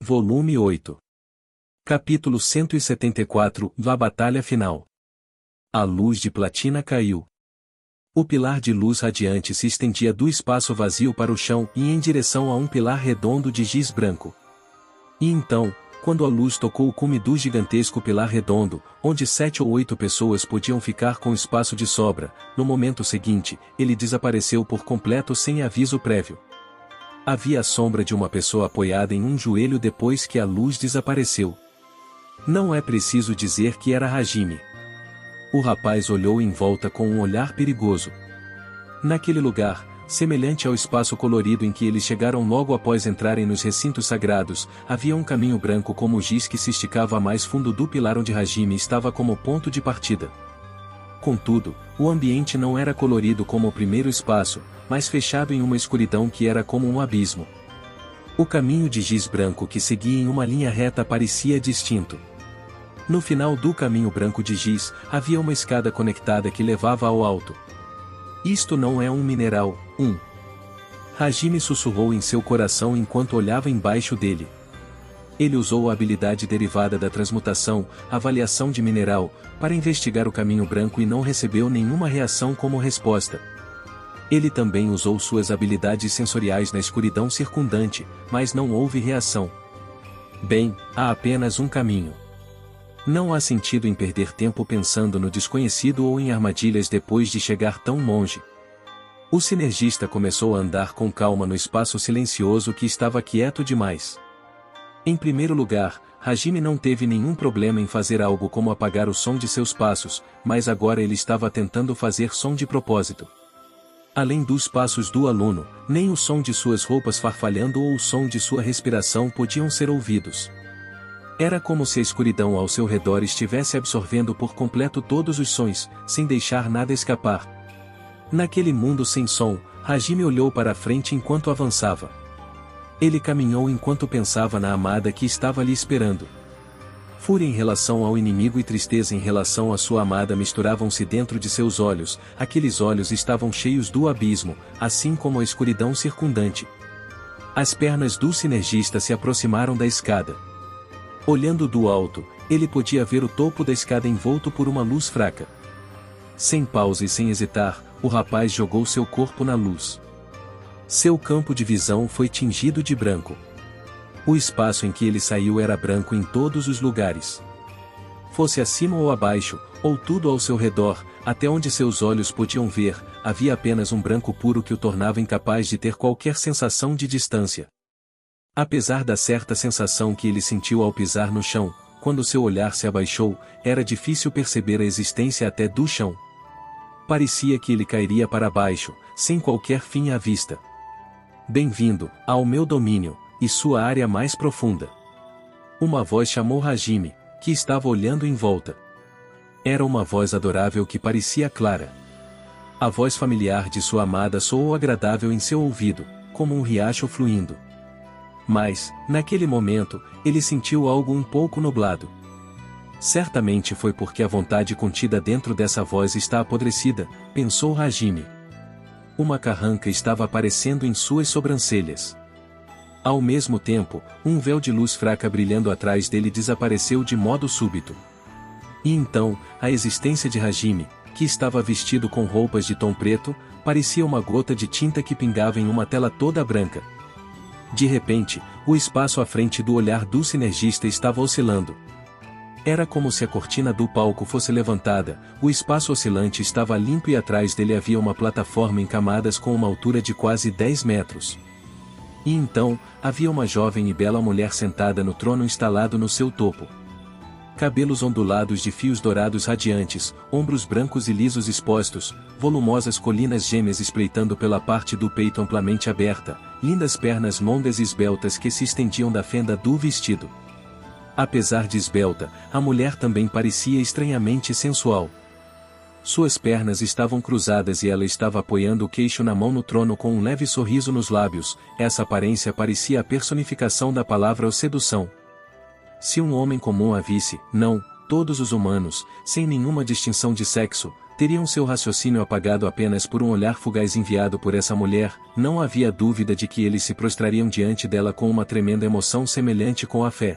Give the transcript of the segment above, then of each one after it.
Volume 8. Capítulo 174. A batalha final. A luz de platina caiu. O pilar de luz radiante se estendia do espaço vazio para o chão e em direção a um pilar redondo de giz branco. E então, quando a luz tocou o cume do gigantesco pilar redondo, onde 7 ou 8 pessoas podiam ficar com espaço de sobra, no momento seguinte, ele desapareceu por completo sem aviso prévio. Havia a sombra de uma pessoa apoiada em um joelho depois que a luz desapareceu. Não é preciso dizer que era Hajime. O rapaz olhou em volta com um olhar perigoso. Naquele lugar, semelhante ao espaço colorido em que eles chegaram logo após entrarem nos recintos sagrados, havia um caminho branco como giz que se esticava a mais fundo do pilar onde Hajime estava como ponto de partida. Contudo, o ambiente não era colorido como o primeiro espaço, mas fechado em uma escuridão que era como um abismo. O caminho de giz branco que seguia em uma linha reta parecia distinto. No final do caminho branco de giz, havia uma escada conectada que levava ao alto. Isto não é um mineral, Hajime sussurrou em seu coração enquanto olhava embaixo dele. Ele usou a habilidade derivada da transmutação, avaliação de mineral, para investigar o caminho branco e não recebeu nenhuma reação como resposta. Ele também usou suas habilidades sensoriais na escuridão circundante, mas não houve reação. Bem, há apenas um caminho. Não há sentido em perder tempo pensando no desconhecido ou em armadilhas depois de chegar tão longe. O sinergista começou a andar com calma no espaço silencioso que estava quieto demais. Em primeiro lugar, Hajime não teve nenhum problema em fazer algo como apagar o som de seus passos, mas agora ele estava tentando fazer som de propósito. Além dos passos do aluno, nem o som de suas roupas farfalhando ou o som de sua respiração podiam ser ouvidos. Era como se a escuridão ao seu redor estivesse absorvendo por completo todos os sons, sem deixar nada escapar. Naquele mundo sem som, Hajime olhou para a frente enquanto avançava. Ele caminhou enquanto pensava na amada que estava ali esperando. Fúria em relação ao inimigo e tristeza em relação à sua amada misturavam-se dentro de seus olhos, aqueles olhos estavam cheios do abismo, assim como a escuridão circundante. As pernas do sinergista se aproximaram da escada. Olhando do alto, ele podia ver o topo da escada envolto por uma luz fraca. Sem pausa e sem hesitar, o rapaz jogou seu corpo na luz. Seu campo de visão foi tingido de branco. O espaço em que ele saiu era branco em todos os lugares. Fosse acima ou abaixo, ou tudo ao seu redor, até onde seus olhos podiam ver, havia apenas um branco puro que o tornava incapaz de ter qualquer sensação de distância. Apesar da certa sensação que ele sentiu ao pisar no chão, quando seu olhar se abaixou, era difícil perceber a existência até do chão. Parecia que ele cairia para baixo, sem qualquer fim à vista. Bem-vindo ao meu domínio, e sua área mais profunda. Uma voz chamou Hajime, que estava olhando em volta. Era uma voz adorável que parecia clara. A voz familiar de sua amada soou agradável em seu ouvido, como um riacho fluindo. Mas, naquele momento, ele sentiu algo um pouco nublado. Certamente foi porque a vontade contida dentro dessa voz está apodrecida, pensou Hajime. Uma carranca estava aparecendo em suas sobrancelhas. Ao mesmo tempo, um véu de luz fraca brilhando atrás dele desapareceu de modo súbito. E então, a existência de Hajime, que estava vestido com roupas de tom preto, parecia uma gota de tinta que pingava em uma tela toda branca. De repente, o espaço à frente do olhar do sinergista estava oscilando. Era como se a cortina do palco fosse levantada, o espaço oscilante estava limpo e atrás dele havia uma plataforma em camadas com uma altura de quase 10 metros. E então, havia uma jovem e bela mulher sentada no trono instalado no seu topo. Cabelos ondulados de fios dourados radiantes, ombros brancos e lisos expostos, volumosas colinas gêmeas espreitando pela parte do peito amplamente aberta, lindas pernas longas e esbeltas que se estendiam da fenda do vestido. Apesar de esbelta, a mulher também parecia estranhamente sensual. Suas pernas estavam cruzadas e ela estava apoiando o queixo na mão no trono com um leve sorriso nos lábios. Essa aparência parecia a personificação da palavra sedução. Se um homem comum a visse, não, todos os humanos, sem nenhuma distinção de sexo, teriam seu raciocínio apagado apenas por um olhar fugaz enviado por essa mulher, não havia dúvida de que eles se prostrariam diante dela com uma tremenda emoção semelhante com a fé.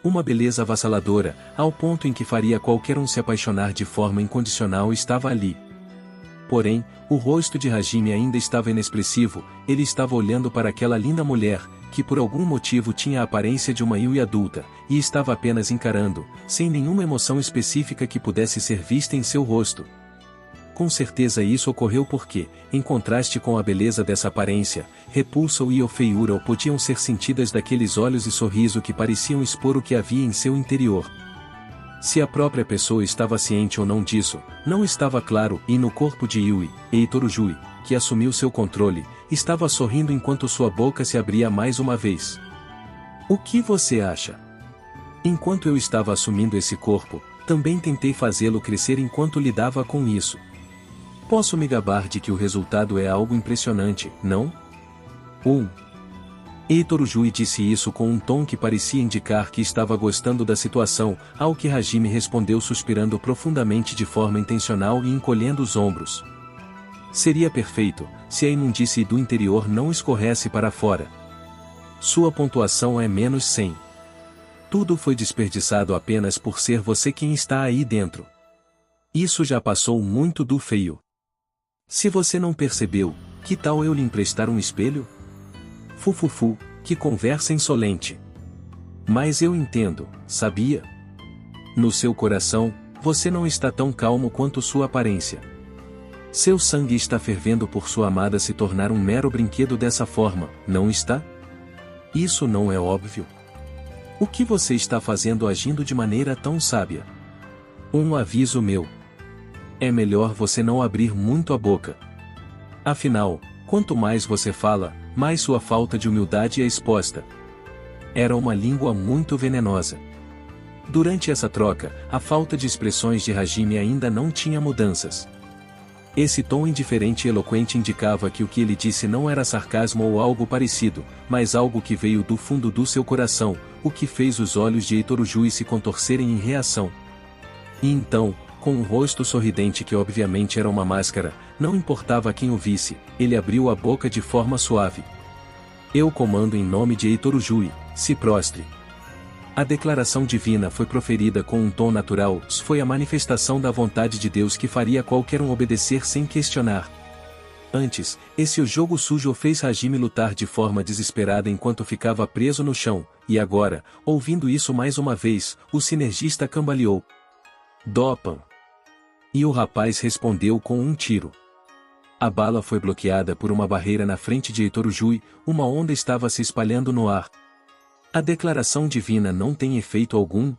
Uma beleza avassaladora, ao ponto em que faria qualquer um se apaixonar de forma incondicional, estava ali. Porém, o rosto de Hajime ainda estava inexpressivo, ele estava olhando para aquela linda mulher, que por algum motivo tinha a aparência de uma Yui adulta, e estava apenas encarando, sem nenhuma emoção específica que pudesse ser vista em seu rosto. Com certeza isso ocorreu porque, em contraste com a beleza dessa aparência, repulsa e feiura podiam ser sentidas daqueles olhos e sorriso que pareciam expor o que havia em seu interior. Se a própria pessoa estava ciente ou não disso, não estava claro, e no corpo de Yui, Eitorujui, que assumiu seu controle, estava sorrindo enquanto sua boca se abria mais uma vez. O que você acha? Enquanto eu estava assumindo esse corpo, também tentei fazê-lo crescer enquanto lidava com isso. Posso me gabar de que o resultado é algo impressionante, não? Eitorujui disse isso com um tom que parecia indicar que estava gostando da situação, ao que Hajime respondeu suspirando profundamente de forma intencional e encolhendo os ombros. Seria perfeito, se a imundície do interior não escorresse para fora. Sua pontuação é menos 100. Tudo foi desperdiçado apenas por ser você quem está aí dentro. Isso já passou muito do feio. Se você não percebeu, que tal eu lhe emprestar um espelho? Fufufu, que conversa insolente. Mas eu entendo, sabia? No seu coração, você não está tão calmo quanto sua aparência. Seu sangue está fervendo por sua amada se tornar um mero brinquedo dessa forma, não está? Isso não é óbvio? O que você está fazendo agindo de maneira tão sábia? Um aviso meu. É melhor você não abrir muito a boca. Afinal, quanto mais você fala, mais sua falta de humildade é exposta. Era uma língua muito venenosa. Durante essa troca, a falta de expressões de Hajime ainda não tinha mudanças. Esse tom indiferente e eloquente indicava que o que ele disse não era sarcasmo ou algo parecido, mas algo que veio do fundo do seu coração, o que fez os olhos de Eitorujui se contorcerem em reação. E então, com um rosto sorridente que obviamente era uma máscara, não importava quem o visse, ele abriu a boca de forma suave. Eu comando em nome de Eitorujui, se prostre. A declaração divina foi proferida com um tom natural, foi a manifestação da vontade de Deus que faria qualquer um obedecer sem questionar. Antes, esse jogo sujo fez Hajime lutar de forma desesperada enquanto ficava preso no chão, e agora, ouvindo isso mais uma vez, o sinergista cambaleou. Dopam. E o rapaz respondeu com um tiro. A bala foi bloqueada por uma barreira na frente de Eitorujui, uma onda estava se espalhando no ar. A declaração divina não tem efeito algum?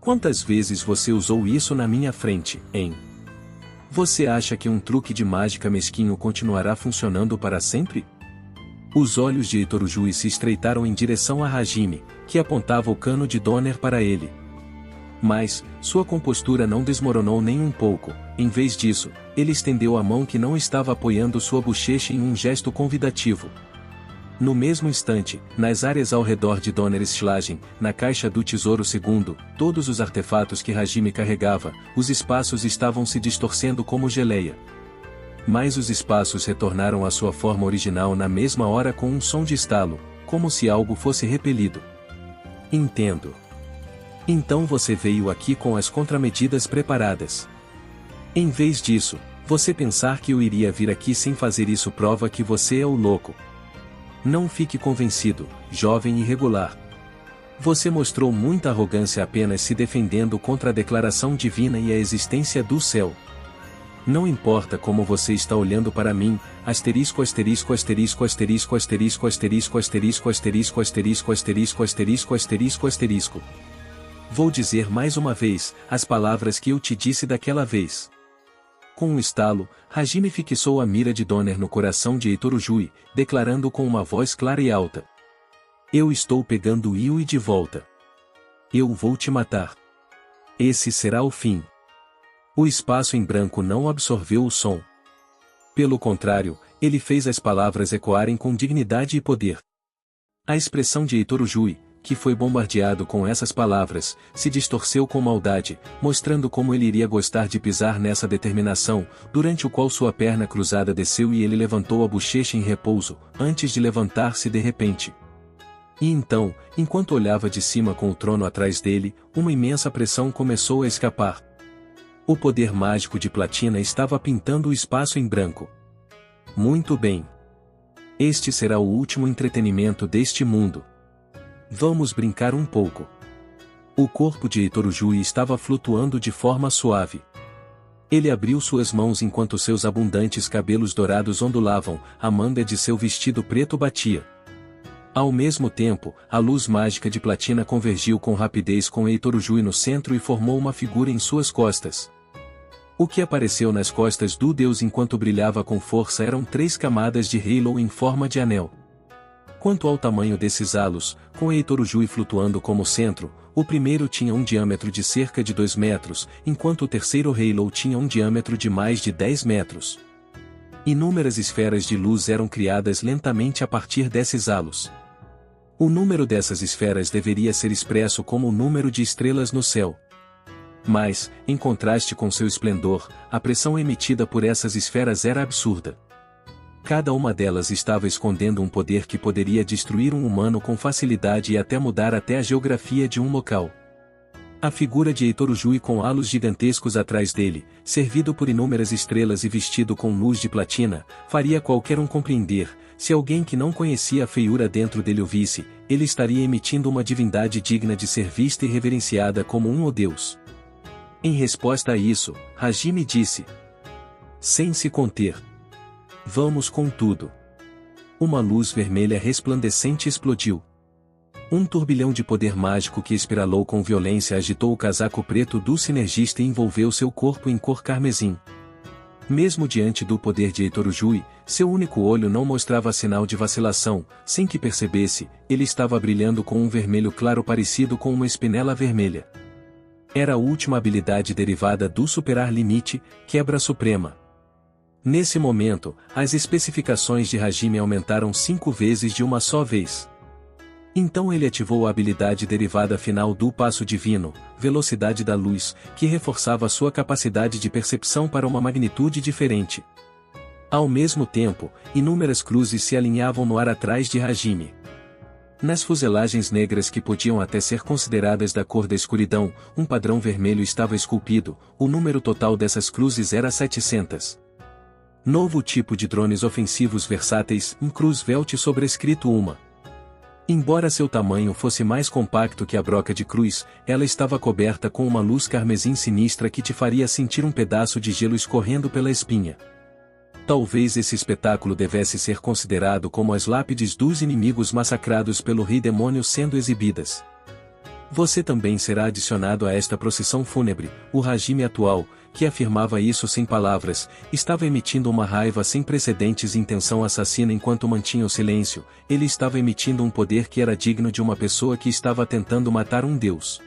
Quantas vezes você usou isso na minha frente, hein? Você acha que um truque de mágica mesquinho continuará funcionando para sempre? Os olhos de Eitorujui se estreitaram em direção a Hajime, que apontava o cano de Donner para ele. Mas, sua compostura não desmoronou nem um pouco, em vez disso, ele estendeu a mão que não estava apoiando sua bochecha em um gesto convidativo. No mesmo instante, nas áreas ao redor de Donnerschlagen, na caixa do tesouro segundo, todos os artefatos que Hajime carregava, os espaços estavam se distorcendo como geleia. Mas os espaços retornaram à sua forma original na mesma hora com um som de estalo, como se algo fosse repelido. Entendo. Então você veio aqui com as contramedidas preparadas. Em vez disso, você pensar que eu iria vir aqui sem fazer isso prova que você é o louco. Não fique convencido, jovem irregular. Você mostrou muita arrogância apenas se defendendo contra a declaração divina e a existência do céu. Não importa como você está olhando para mim, asterisco asterisco asterisco asterisco asterisco asterisco asterisco asterisco asterisco asterisco asterisco asterisco asterisco. Vou dizer mais uma vez, as palavras que eu te disse daquela vez. Com um estalo, Hajime fixou a mira de Donner no coração de Eitorujui, declarando com uma voz clara e alta. Eu estou pegando Yui de volta. Eu vou te matar. Esse será o fim. O espaço em branco não absorveu o som. Pelo contrário, ele fez as palavras ecoarem com dignidade e poder. A expressão de Eitorujui, que foi bombardeado com essas palavras, se distorceu com maldade, mostrando como ele iria gostar de pisar nessa determinação, durante o qual sua perna cruzada desceu e ele levantou a bochecha em repouso, antes de levantar-se de repente. E então, enquanto olhava de cima com o trono atrás dele, uma imensa pressão começou a escapar. O poder mágico de Platina estava pintando o espaço em branco. Muito bem. Este será o último entretenimento deste mundo. Vamos brincar um pouco. O corpo de Heitor Ujui estava flutuando de forma suave. Ele abriu suas mãos enquanto seus abundantes cabelos dourados ondulavam, a manga de seu vestido preto batia. Ao mesmo tempo, a luz mágica de Platina convergiu com rapidez com Heitor Ujui no centro e formou uma figura em suas costas. O que apareceu nas costas do deus enquanto brilhava com força eram 3 camadas de halo em forma de anel. Quanto ao tamanho desses halos, com Heitor Ujui flutuando como centro, o primeiro tinha um diâmetro de cerca de 2 metros, enquanto o terceiro halo tinha um diâmetro de mais de 10 metros. Inúmeras esferas de luz eram criadas lentamente a partir desses halos. O número dessas esferas deveria ser expresso como o número de estrelas no céu. Mas, em contraste com seu esplendor, a pressão emitida por essas esferas era absurda. Cada uma delas estava escondendo um poder que poderia destruir um humano com facilidade e até mudar até a geografia de um local. A figura de Heitor Ujui com halos gigantescos atrás dele, servido por inúmeras estrelas e vestido com luz de platina, faria qualquer um compreender, se alguém que não conhecia a feiura dentro dele o visse, ele estaria emitindo uma divindade digna de ser vista e reverenciada como um deus. Em resposta a isso, Hajime disse, sem se conter: vamos com tudo. Uma luz vermelha resplandecente explodiu. Um turbilhão de poder mágico que espiralou com violência agitou o casaco preto do sinergista e envolveu seu corpo em cor carmesim. Mesmo diante do poder de Heitor Ujui, seu único olho não mostrava sinal de vacilação, sem que percebesse, ele estava brilhando com um vermelho claro parecido com uma espinela vermelha. Era a última habilidade derivada do Superar Limite, Quebra Suprema. Nesse momento, as especificações de Hajime aumentaram 5 vezes de uma só vez. Então ele ativou a habilidade derivada final do Passo Divino, Velocidade da Luz, que reforçava sua capacidade de percepção para uma magnitude diferente. Ao mesmo tempo, inúmeras cruzes se alinhavam no ar atrás de Hajime. Nas fuselagens negras que podiam até ser consideradas da cor da escuridão, um padrão vermelho estava esculpido, o número total dessas cruzes era 700. Novo tipo de drones ofensivos versáteis, um Cruz Velt sobrescrito uma. Embora seu tamanho fosse mais compacto que a broca de cruz, ela estava coberta com uma luz carmesim sinistra que te faria sentir um pedaço de gelo escorrendo pela espinha. Talvez esse espetáculo devesse ser considerado como as lápides dos inimigos massacrados pelo Rei Demônio sendo exibidas. Você também será adicionado a esta procissão fúnebre. O Hajime atual, que afirmava isso sem palavras, estava emitindo uma raiva sem precedentes e intenção assassina enquanto mantinha o silêncio. Ele estava emitindo um poder que era digno de uma pessoa que estava tentando matar um deus.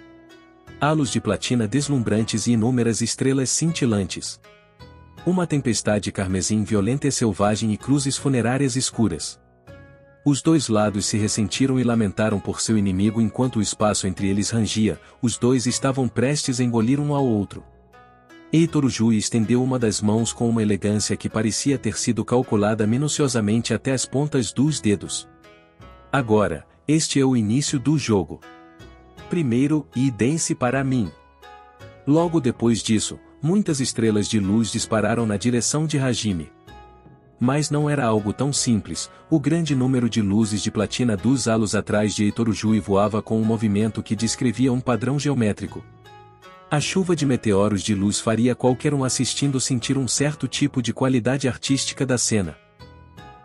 Halos de platina deslumbrantes e inúmeras estrelas cintilantes. Uma tempestade carmesim violenta e selvagem e cruzes funerárias escuras. Os dois lados se ressentiram e lamentaram por seu inimigo enquanto o espaço entre eles rangia, os dois estavam prestes a engolir um ao outro. Heitor Ujui estendeu uma das mãos com uma elegância que parecia ter sido calculada minuciosamente até as pontas dos dedos. Agora, este é o início do jogo. Primeiro, idem-se para mim. Logo depois disso, muitas estrelas de luz dispararam na direção de Hajime. Mas não era algo tão simples, o grande número de luzes de platina dos halos atrás de Heitor Ujui voava com um movimento que descrevia um padrão geométrico. A chuva de meteoros de luz faria qualquer um assistindo sentir um certo tipo de qualidade artística da cena.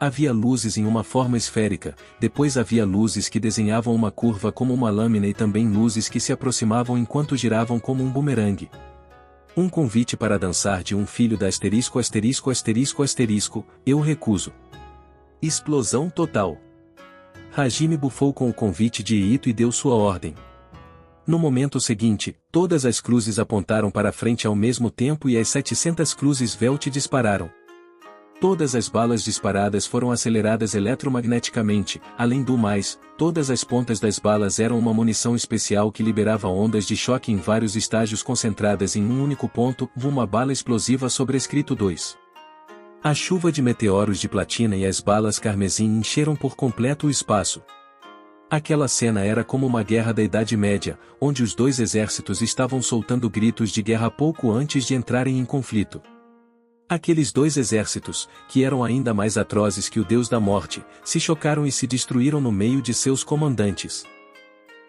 Havia luzes em uma forma esférica, depois havia luzes que desenhavam uma curva como uma lâmina e também luzes que se aproximavam enquanto giravam como um bumerangue. Um convite para dançar de um filho da asterisco asterisco asterisco asterisco, eu recuso. Explosão total. Hajime bufou com o convite de Ito e deu sua ordem. No momento seguinte, todas as cruzes apontaram para frente ao mesmo tempo e as 700 cruzes Velt dispararam. Todas as balas disparadas foram aceleradas eletromagneticamente, além do mais, todas as pontas das balas eram uma munição especial que liberava ondas de choque em vários estágios concentradas em um único ponto, uma bala explosiva sobrescrito 2. A chuva de meteoros de platina e as balas carmesim encheram por completo o espaço. Aquela cena era como uma guerra da Idade Média, onde os dois exércitos estavam soltando gritos de guerra pouco antes de entrarem em conflito. Aqueles dois exércitos, que eram ainda mais atrozes que o Deus da Morte, se chocaram e se destruíram no meio de seus comandantes.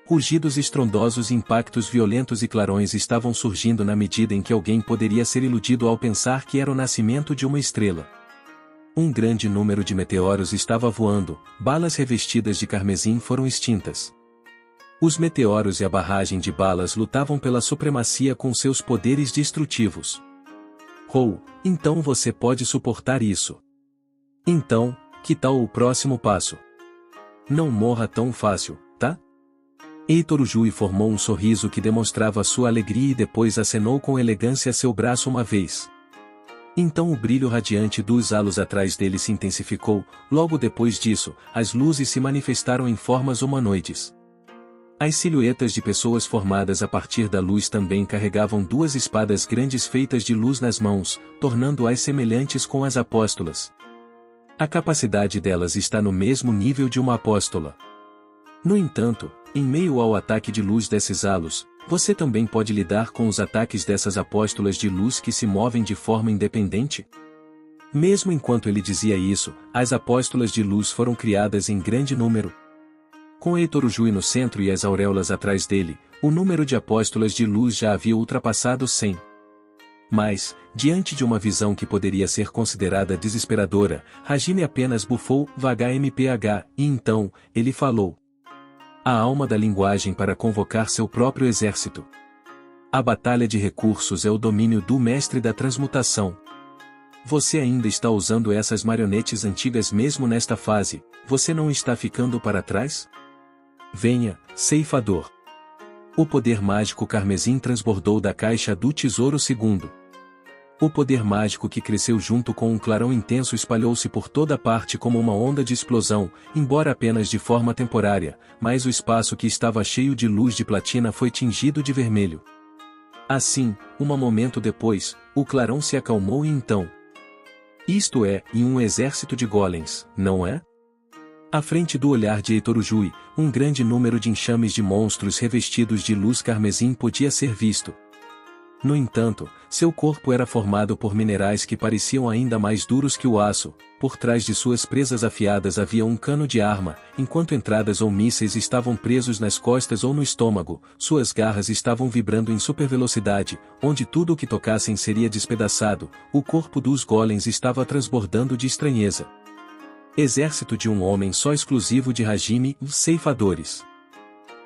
Rugidos estrondosos e impactos violentos e clarões estavam surgindo na medida em que alguém poderia ser iludido ao pensar que era o nascimento de uma estrela. Um grande número de meteoros estava voando, balas revestidas de carmesim foram extintas. Os meteoros e a barragem de balas lutavam pela supremacia com seus poderes destrutivos. Então você pode suportar isso. Então, que tal o próximo passo? Não morra tão fácil, tá? Heitor Ujui formou um sorriso que demonstrava sua alegria e depois acenou com elegância seu braço uma vez. Então o brilho radiante dos halos atrás dele se intensificou, logo depois disso, as luzes se manifestaram em formas humanoides. As silhuetas de pessoas formadas a partir da luz também carregavam duas espadas grandes feitas de luz nas mãos, tornando-as semelhantes com as apóstolas. A capacidade delas está no mesmo nível de uma apóstola. No entanto, em meio ao ataque de luz desses halos, você também pode lidar com os ataques dessas apóstolas de luz que se movem de forma independente? Mesmo enquanto ele dizia isso, as apóstolas de luz foram criadas em grande número. Com Heitor Ujui no centro e as auréolas atrás dele, o número de apóstolas de luz já havia ultrapassado 100. Mas, diante de uma visão que poderia ser considerada desesperadora, Hajime apenas bufou, mph, e então, ele falou. A alma da linguagem para convocar seu próprio exército. A batalha de recursos é o domínio do mestre da transmutação. Você ainda está usando essas marionetes antigas mesmo nesta fase, você não está ficando para trás? Venha, ceifador. O poder mágico carmesim transbordou da caixa do tesouro segundo. O poder mágico que cresceu junto com um clarão intenso espalhou-se por toda parte como uma onda de explosão, embora apenas de forma temporária, mas o espaço que estava cheio de luz de platina foi tingido de vermelho. Assim, um momento depois, o clarão se acalmou e então... Isto é, em um exército de golems, não é? À frente do olhar de Heitor Ujui, um grande número de enxames de monstros revestidos de luz carmesim podia ser visto. No entanto, seu corpo era formado por minerais que pareciam ainda mais duros que o aço, por trás de suas presas afiadas havia um cano de arma, enquanto entradas ou mísseis estavam presos nas costas ou no estômago, suas garras estavam vibrando em supervelocidade, onde tudo o que tocassem seria despedaçado, o corpo dos golems estava transbordando de estranheza. Exército de um homem só exclusivo de Hajime, os ceifadores.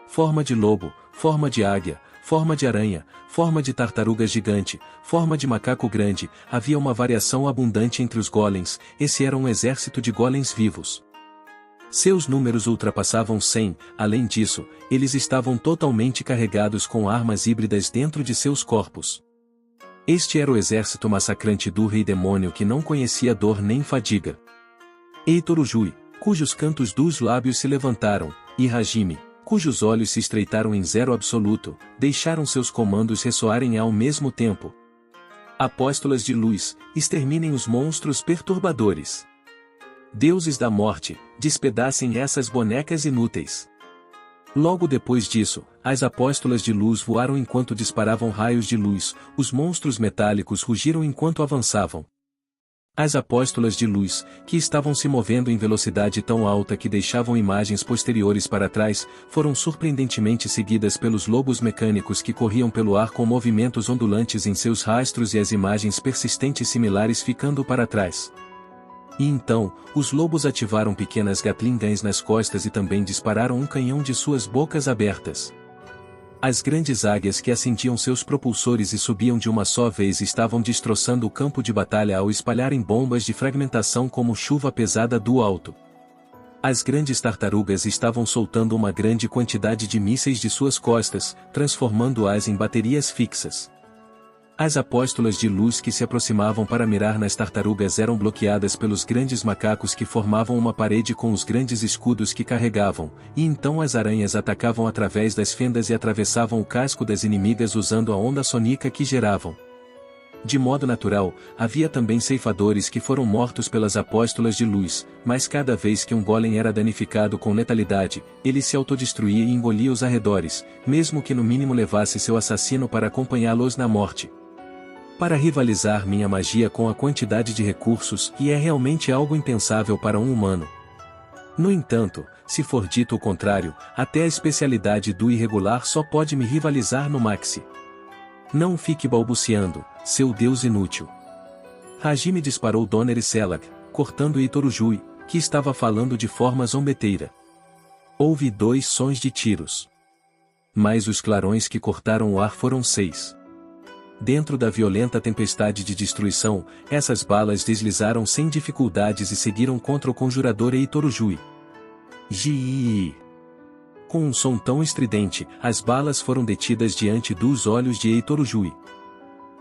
Forma de lobo, forma de águia, forma de aranha, forma de tartaruga gigante, forma de macaco grande, havia uma variação abundante entre os golems, esse era um exército de golems vivos. Seus números ultrapassavam 100, além disso, eles estavam totalmente carregados com armas híbridas dentro de seus corpos. Este era o exército massacrante do rei demônio que não conhecia dor nem fadiga. Heitor Ujui, cujos cantos dos lábios se levantaram, e Hajime, cujos olhos se estreitaram em zero absoluto, deixaram seus comandos ressoarem ao mesmo tempo. Apóstolas de luz, exterminem os monstros perturbadores. Deuses da morte, despedacem essas bonecas inúteis. Logo depois disso, as apóstolas de luz voaram enquanto disparavam raios de luz, os monstros metálicos rugiram enquanto avançavam. As apóstolas de luz, que estavam se movendo em velocidade tão alta que deixavam imagens posteriores para trás, foram surpreendentemente seguidas pelos lobos mecânicos que corriam pelo ar com movimentos ondulantes em seus rastros e as imagens persistentes similares ficando para trás. E então, os lobos ativaram pequenas Gatling Guns nas costas e também dispararam um canhão de suas bocas abertas. As grandes águias que acendiam seus propulsores e subiam de uma só vez estavam destroçando o campo de batalha ao espalharem bombas de fragmentação como chuva pesada do alto. As grandes tartarugas estavam soltando uma grande quantidade de mísseis de suas costas, transformando-as em baterias fixas. As apóstolas de luz que se aproximavam para mirar nas tartarugas eram bloqueadas pelos grandes macacos que formavam uma parede com os grandes escudos que carregavam, e então as aranhas atacavam através das fendas e atravessavam o casco das inimigas usando a onda sônica que geravam. De modo natural, havia também ceifadores que foram mortos pelas apóstolas de luz, mas cada vez que um golem era danificado com letalidade, ele se autodestruía e engolia os arredores, mesmo que no mínimo levasse seu assassino para acompanhá-los na morte. Para rivalizar minha magia com a quantidade de recursos, e é realmente algo impensável para um humano. No entanto, se for dito o contrário, até a especialidade do irregular só pode me rivalizar no maxi. Não fique balbuciando, seu deus inútil. Hajime disparou Donner e Selak, cortando Itorujui, que estava falando de forma zombeteira. Houve 2 sons de tiros. Mas os clarões que cortaram o ar foram 6. Dentro da violenta tempestade de destruição, essas balas deslizaram sem dificuldades e seguiram contra o conjurador Itorujui. Ji. Com um som tão estridente, as balas foram detidas diante dos olhos de Itorujui.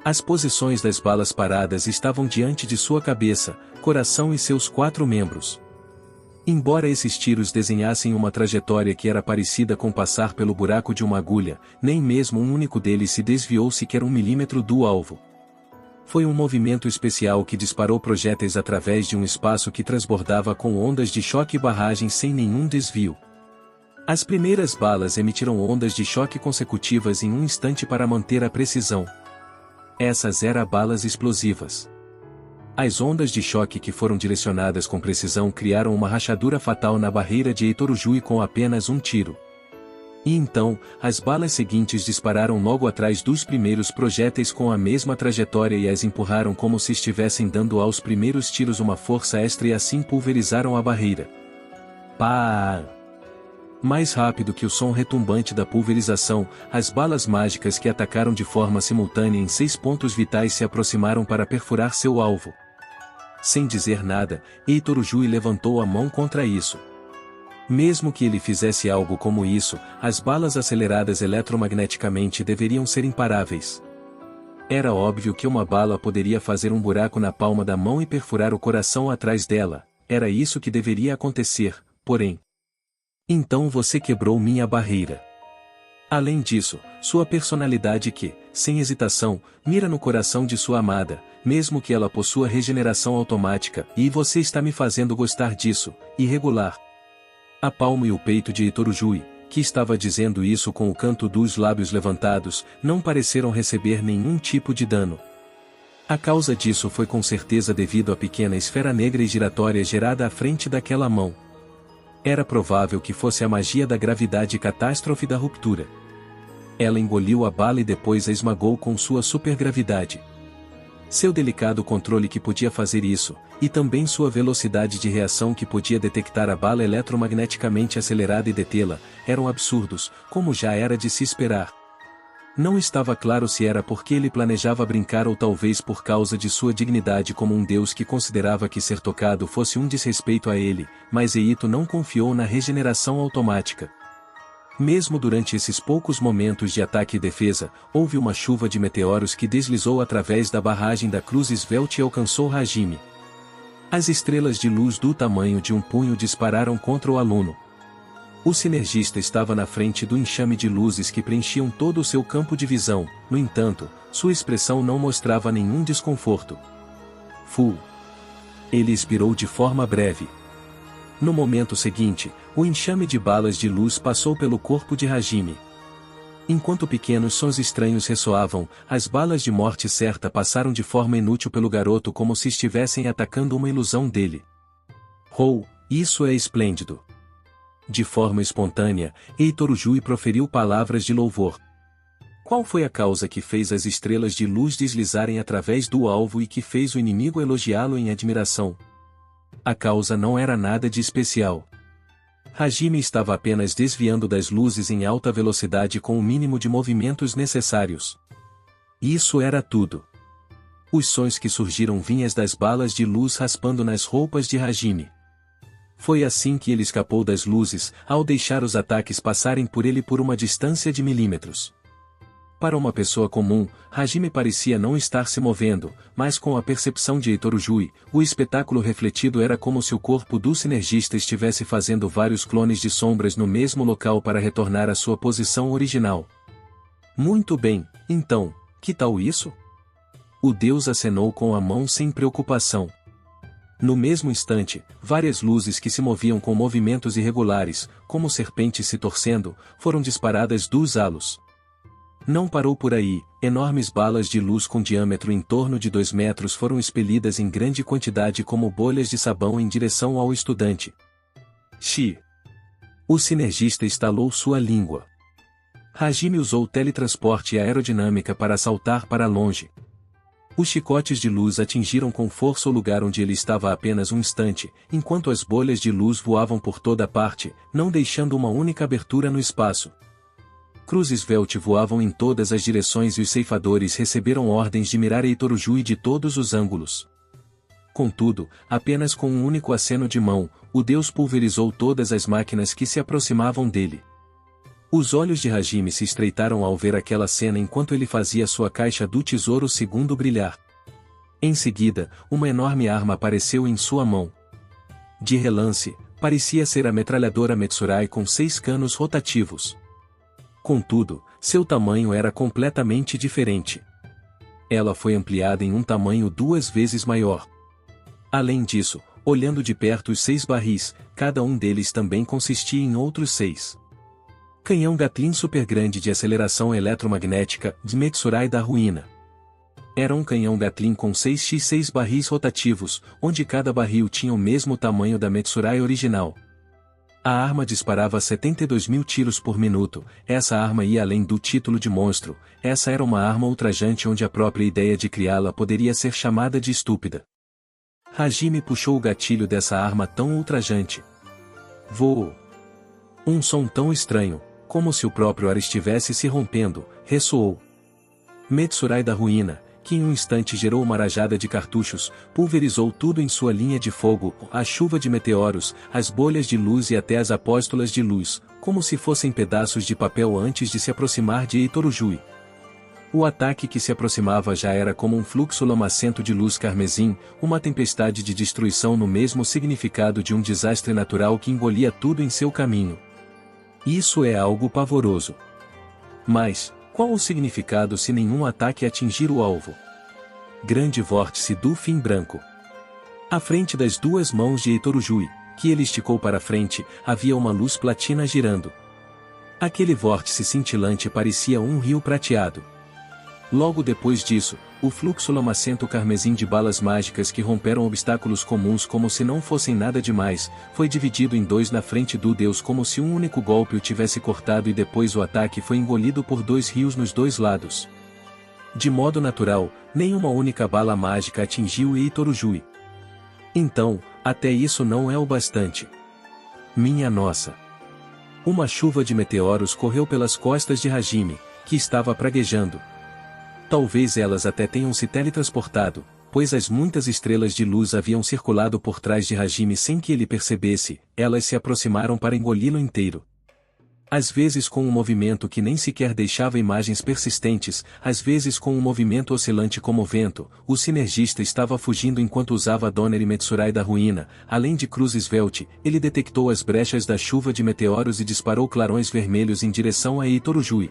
As posições das balas paradas estavam diante de sua cabeça, coração e seus 4 membros. Embora esses tiros desenhassem uma trajetória que era parecida com passar pelo buraco de uma agulha, nem mesmo um único deles se desviou sequer 1 milímetro do alvo. Foi um movimento especial que disparou projéteis através de um espaço que transbordava com ondas de choque e barragem sem nenhum desvio. As primeiras balas emitiram ondas de choque consecutivas em um instante para manter a precisão. Essas eram balas explosivas. As ondas de choque que foram direcionadas com precisão criaram uma rachadura fatal na barreira de Itorujui com apenas um tiro. E então, as balas seguintes dispararam logo atrás dos primeiros projéteis com a mesma trajetória e as empurraram como se estivessem dando aos primeiros tiros uma força extra e assim pulverizaram a barreira. Pá! Mais rápido que o som retumbante da pulverização, as balas mágicas que atacaram de forma simultânea em 6 pontos vitais se aproximaram para perfurar seu alvo. Sem dizer nada, Itorujui levantou a mão contra isso. Mesmo que ele fizesse algo como isso, as balas aceleradas eletromagneticamente deveriam ser imparáveis. Era óbvio que uma bala poderia fazer um buraco na palma da mão e perfurar o coração atrás dela, era isso que deveria acontecer, porém. Então você quebrou minha barreira. Além disso, sua personalidade que, sem hesitação, mira no coração de sua amada, mesmo que ela possua regeneração automática, e você está me fazendo gostar disso, irregular. A palma e o peito de Itorujui, que estava dizendo isso com o canto dos lábios levantados, não pareceram receber nenhum tipo de dano. A causa disso foi com certeza devido à pequena esfera negra e giratória gerada à frente daquela mão. Era provável que fosse a magia da gravidade e catástrofe da ruptura. Ela engoliu a bala e depois a esmagou com sua supergravidade. Seu delicado controle que podia fazer isso, e também sua velocidade de reação que podia detectar a bala eletromagneticamente acelerada e detê-la, eram absurdos, como já era de se esperar. Não estava claro se era porque ele planejava brincar ou talvez por causa de sua dignidade como um deus que considerava que ser tocado fosse um desrespeito a ele, mas Eito não confiou na regeneração automática. Mesmo durante esses poucos momentos de ataque e defesa, houve uma chuva de meteoros que deslizou através da barragem da Cruz Svelte e alcançou Hajime. As estrelas de luz do tamanho de um punho dispararam contra o aluno. O sinergista estava na frente do enxame de luzes que preenchiam todo o seu campo de visão, no entanto, sua expressão não mostrava nenhum desconforto. Fu. Ele expirou de forma breve. No momento seguinte, o enxame de balas de luz passou pelo corpo de Hajime. Enquanto pequenos sons estranhos ressoavam, as balas de morte certa passaram de forma inútil pelo garoto como se estivessem atacando uma ilusão dele. Oh, isso é esplêndido! De forma espontânea, Itorujui proferiu palavras de louvor. Qual foi a causa que fez as estrelas de luz deslizarem através do alvo e que fez o inimigo elogiá-lo em admiração? A causa não era nada de especial. Hajime estava apenas desviando das luzes em alta velocidade com o mínimo de movimentos necessários. Isso era tudo. Os sons que surgiram vinham das balas de luz raspando nas roupas de Hajime. Foi assim que ele escapou das luzes, ao deixar os ataques passarem por ele por uma distância de milímetros. Para uma pessoa comum, Hajime parecia não estar se movendo, mas com a percepção de Heitor Ujui, o espetáculo refletido era como se o corpo do sinergista estivesse fazendo vários clones de sombras no mesmo local para retornar à sua posição original. Muito bem, então, que tal isso? O deus acenou com a mão sem preocupação. No mesmo instante, várias luzes que se moviam com movimentos irregulares, como serpentes se torcendo, foram disparadas dos halos. Não parou por aí, enormes balas de luz com diâmetro em torno de 2 metros foram expelidas em grande quantidade como bolhas de sabão em direção ao estudante. Xi! O sinergista estalou sua língua. Hajime usou teletransporte e aerodinâmica para saltar para longe. Os chicotes de luz atingiram com força o lugar onde ele estava há apenas um instante, enquanto as bolhas de luz voavam por toda parte, não deixando uma única abertura no espaço. Cruzes Velt voavam em todas as direções e os ceifadores receberam ordens de mirar Heitor Ujui de todos os ângulos. Contudo, apenas com um único aceno de mão, o deus pulverizou todas as máquinas que se aproximavam dele. Os olhos de Hajime se estreitaram ao ver aquela cena enquanto ele fazia sua caixa do tesouro segundo brilhar. Em seguida, uma enorme arma apareceu em sua mão. De relance, parecia ser a metralhadora Metsurai com 6 canos rotativos. Contudo, seu tamanho era completamente diferente. Ela foi ampliada em um tamanho 2 vezes maior. Além disso, olhando de perto os 6 barris, cada um deles também consistia em outros 6. Canhão Gatling super grande de aceleração eletromagnética, de Metsurai da ruína. Era um canhão Gatling com 6x6 barris rotativos, onde cada barril tinha o mesmo tamanho da Metsurai original. A arma disparava 72.000 tiros por minuto, essa arma ia além do título de monstro, essa era uma arma ultrajante onde a própria ideia de criá-la poderia ser chamada de estúpida. Hajime puxou o gatilho dessa arma tão ultrajante. Voou. Um som tão estranho, como se o próprio ar estivesse se rompendo, ressoou. Metsurai da ruína, que em um instante gerou uma rajada de cartuchos, pulverizou tudo em sua linha de fogo, a chuva de meteoros, as bolhas de luz e até as apóstolas de luz, como se fossem pedaços de papel antes de se aproximar de Heitor Ujui. O ataque que se aproximava já era como um fluxo lamacento de luz carmesim, uma tempestade de destruição no mesmo significado de um desastre natural que engolia tudo em seu caminho. Isso é algo pavoroso. Mas, qual o significado se nenhum ataque atingir o alvo? Grande vórtice do fim branco. À frente das 2 mãos de Heitor Ujui, que ele esticou para frente, havia uma luz platina girando. Aquele vórtice cintilante parecia um rio prateado. Logo depois disso, o fluxo lamacento carmesim de balas mágicas que romperam obstáculos comuns como se não fossem nada demais, foi dividido em 2 na frente do deus como se um único golpe o tivesse cortado e depois o ataque foi engolido por 2 rios nos 2 lados. De modo natural, nenhuma única bala mágica atingiu Heitor Ujui. Então, até isso não é o bastante. Minha nossa! Uma chuva de meteoros correu pelas costas de Hajime, que estava praguejando. Talvez elas até tenham se teletransportado, pois as muitas estrelas de luz haviam circulado por trás de Hajime sem que ele percebesse, elas se aproximaram para engoli-lo inteiro. Às vezes com um movimento que nem sequer deixava imagens persistentes, às vezes com um movimento oscilante como vento, o sinergista estava fugindo enquanto usava Donner e Metsurai da ruína, além de cruzes Velt, ele detectou as brechas da chuva de meteoros e disparou clarões vermelhos em direção a Heitor Ujui.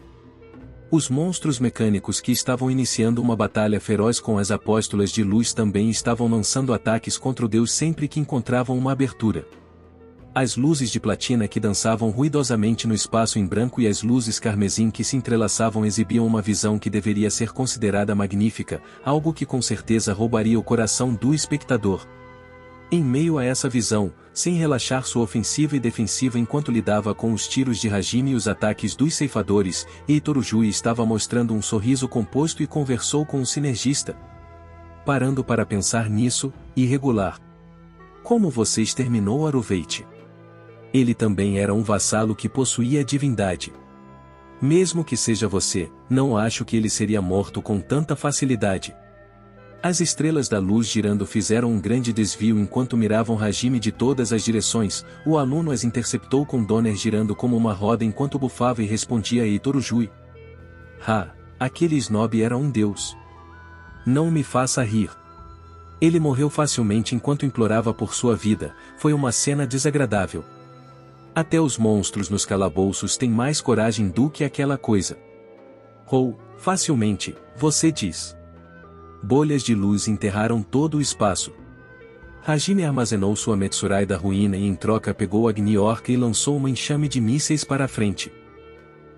Os monstros mecânicos que estavam iniciando uma batalha feroz com as apóstolas de luz também estavam lançando ataques contra o deus sempre que encontravam uma abertura. As luzes de platina que dançavam ruidosamente no espaço em branco e as luzes carmesim que se entrelaçavam exibiam uma visão que deveria ser considerada magnífica, algo que com certeza roubaria o coração do espectador. Em meio a essa visão, sem relaxar sua ofensiva e defensiva enquanto lidava com os tiros de Hajime e os ataques dos ceifadores, Heitor Ujui estava mostrando um sorriso composto e conversou com o sinergista. Parando para pensar nisso, irregular. Como você exterminou Aruveit? Ele também era um vassalo que possuía a divindade. Mesmo que seja você, não acho que ele seria morto com tanta facilidade. As estrelas da luz girando fizeram um grande desvio enquanto miravam Hajime de todas as direções, o aluno as interceptou com Donner girando como uma roda enquanto bufava e respondia a Heitor Ujui. aquele snob era um deus. Não me faça rir. Ele morreu facilmente enquanto implorava por sua vida, foi uma cena desagradável. Até os monstros nos calabouços têm mais coragem do que aquela coisa. Facilmente, você diz. Bolhas de luz enterraram todo o espaço. Hajime armazenou sua Metsurai da ruína e em troca pegou Agni Orca e lançou um enxame de mísseis para a frente.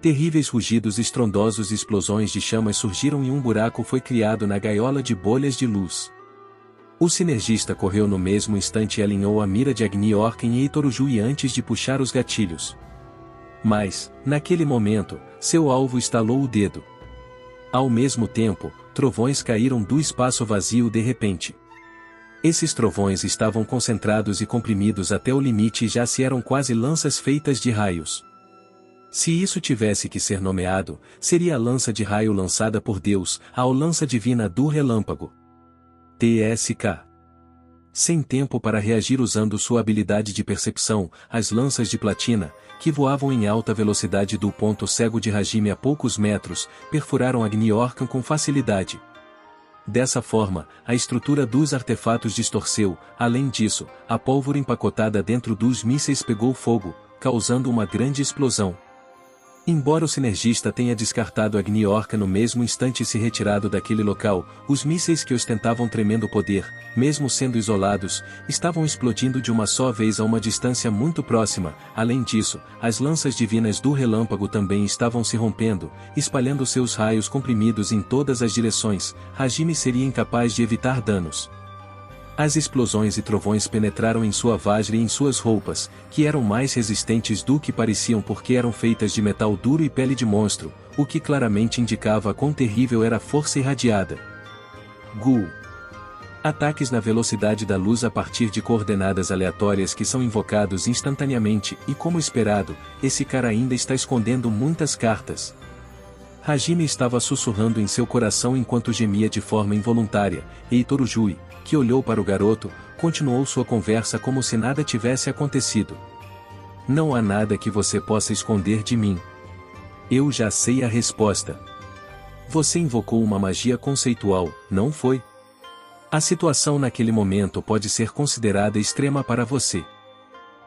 Terríveis rugidos estrondosos e explosões de chamas surgiram e um buraco foi criado na gaiola de bolhas de luz. O sinergista correu no mesmo instante e alinhou a mira de Agni Orca em Eitorujui antes de puxar os gatilhos. Mas, naquele momento, seu alvo estalou o dedo. Ao mesmo tempo, trovões caíram do espaço vazio de repente. Esses trovões estavam concentrados e comprimidos até o limite e já se eram quase lanças feitas de raios. Se isso tivesse que ser nomeado, seria a lança de raio lançada por Deus, a lança divina do relâmpago. TSK. Sem tempo para reagir usando sua habilidade de percepção, as lanças de platina, que voavam em alta velocidade do ponto cego de Hajime a poucos metros, perfuraram Agni Orca com facilidade. Dessa forma, a estrutura dos artefatos distorceu, além disso, a pólvora empacotada dentro dos mísseis pegou fogo, causando uma grande explosão. Embora o sinergista tenha descartado Agni Orca no mesmo instante e se retirado daquele local, os mísseis que ostentavam tremendo poder, mesmo sendo isolados, estavam explodindo de uma só vez a uma distância muito próxima. Além disso, as lanças divinas do relâmpago também estavam se rompendo, espalhando seus raios comprimidos em todas as direções. Hajime seria incapaz de evitar danos. As explosões e trovões penetraram em sua vajra e em suas roupas, que eram mais resistentes do que pareciam porque eram feitas de metal duro e pele de monstro, o que claramente indicava quão terrível era a força irradiada. Gu. Ataques na velocidade da luz a partir de coordenadas aleatórias que são invocados instantaneamente e, como esperado, esse cara ainda está escondendo muitas cartas. Hajime estava sussurrando em seu coração enquanto gemia de forma involuntária, e Eitorujui, que olhou para o garoto, continuou sua conversa como se nada tivesse acontecido. Não há nada que você possa esconder de mim. Eu já sei a resposta. Você invocou uma magia conceitual, não foi? A situação naquele momento pode ser considerada extrema para você.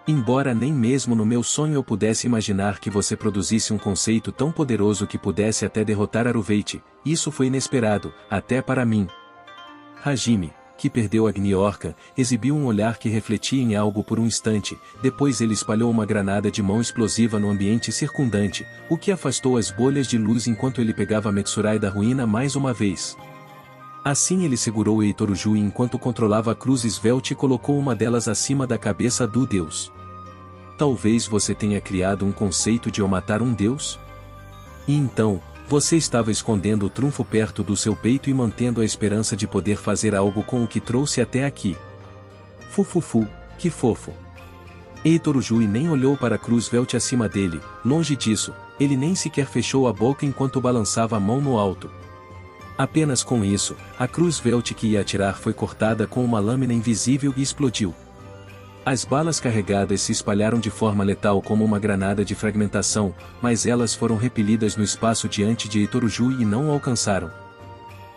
Embora nem mesmo no meu sonho eu pudesse imaginar que você produzisse um conceito tão poderoso que pudesse até derrotar Aruveit, isso foi inesperado, até para mim. Hajime, que perdeu Agni Orca, exibiu um olhar que refletia em algo por um instante, depois ele espalhou uma granada de mão explosiva no ambiente circundante, o que afastou as bolhas de luz enquanto ele pegava a Metsurai da ruína mais uma vez. Assim ele segurou Eitorujui enquanto controlava a cruz esvelte e colocou uma delas acima da cabeça do deus. Talvez você tenha criado um conceito de o matar um deus? E então, você estava escondendo o trunfo perto do seu peito e mantendo a esperança de poder fazer algo com o que trouxe até aqui. Fufufu, que fofo. Eitorujui nem olhou para a cruz velte acima dele, longe disso, ele nem sequer fechou a boca enquanto balançava a mão no alto. Apenas com isso, a cruz velte que ia atirar foi cortada com uma lâmina invisível e explodiu. As balas carregadas se espalharam de forma letal como uma granada de fragmentação, mas elas foram repelidas no espaço diante de Eitorujui e não o alcançaram.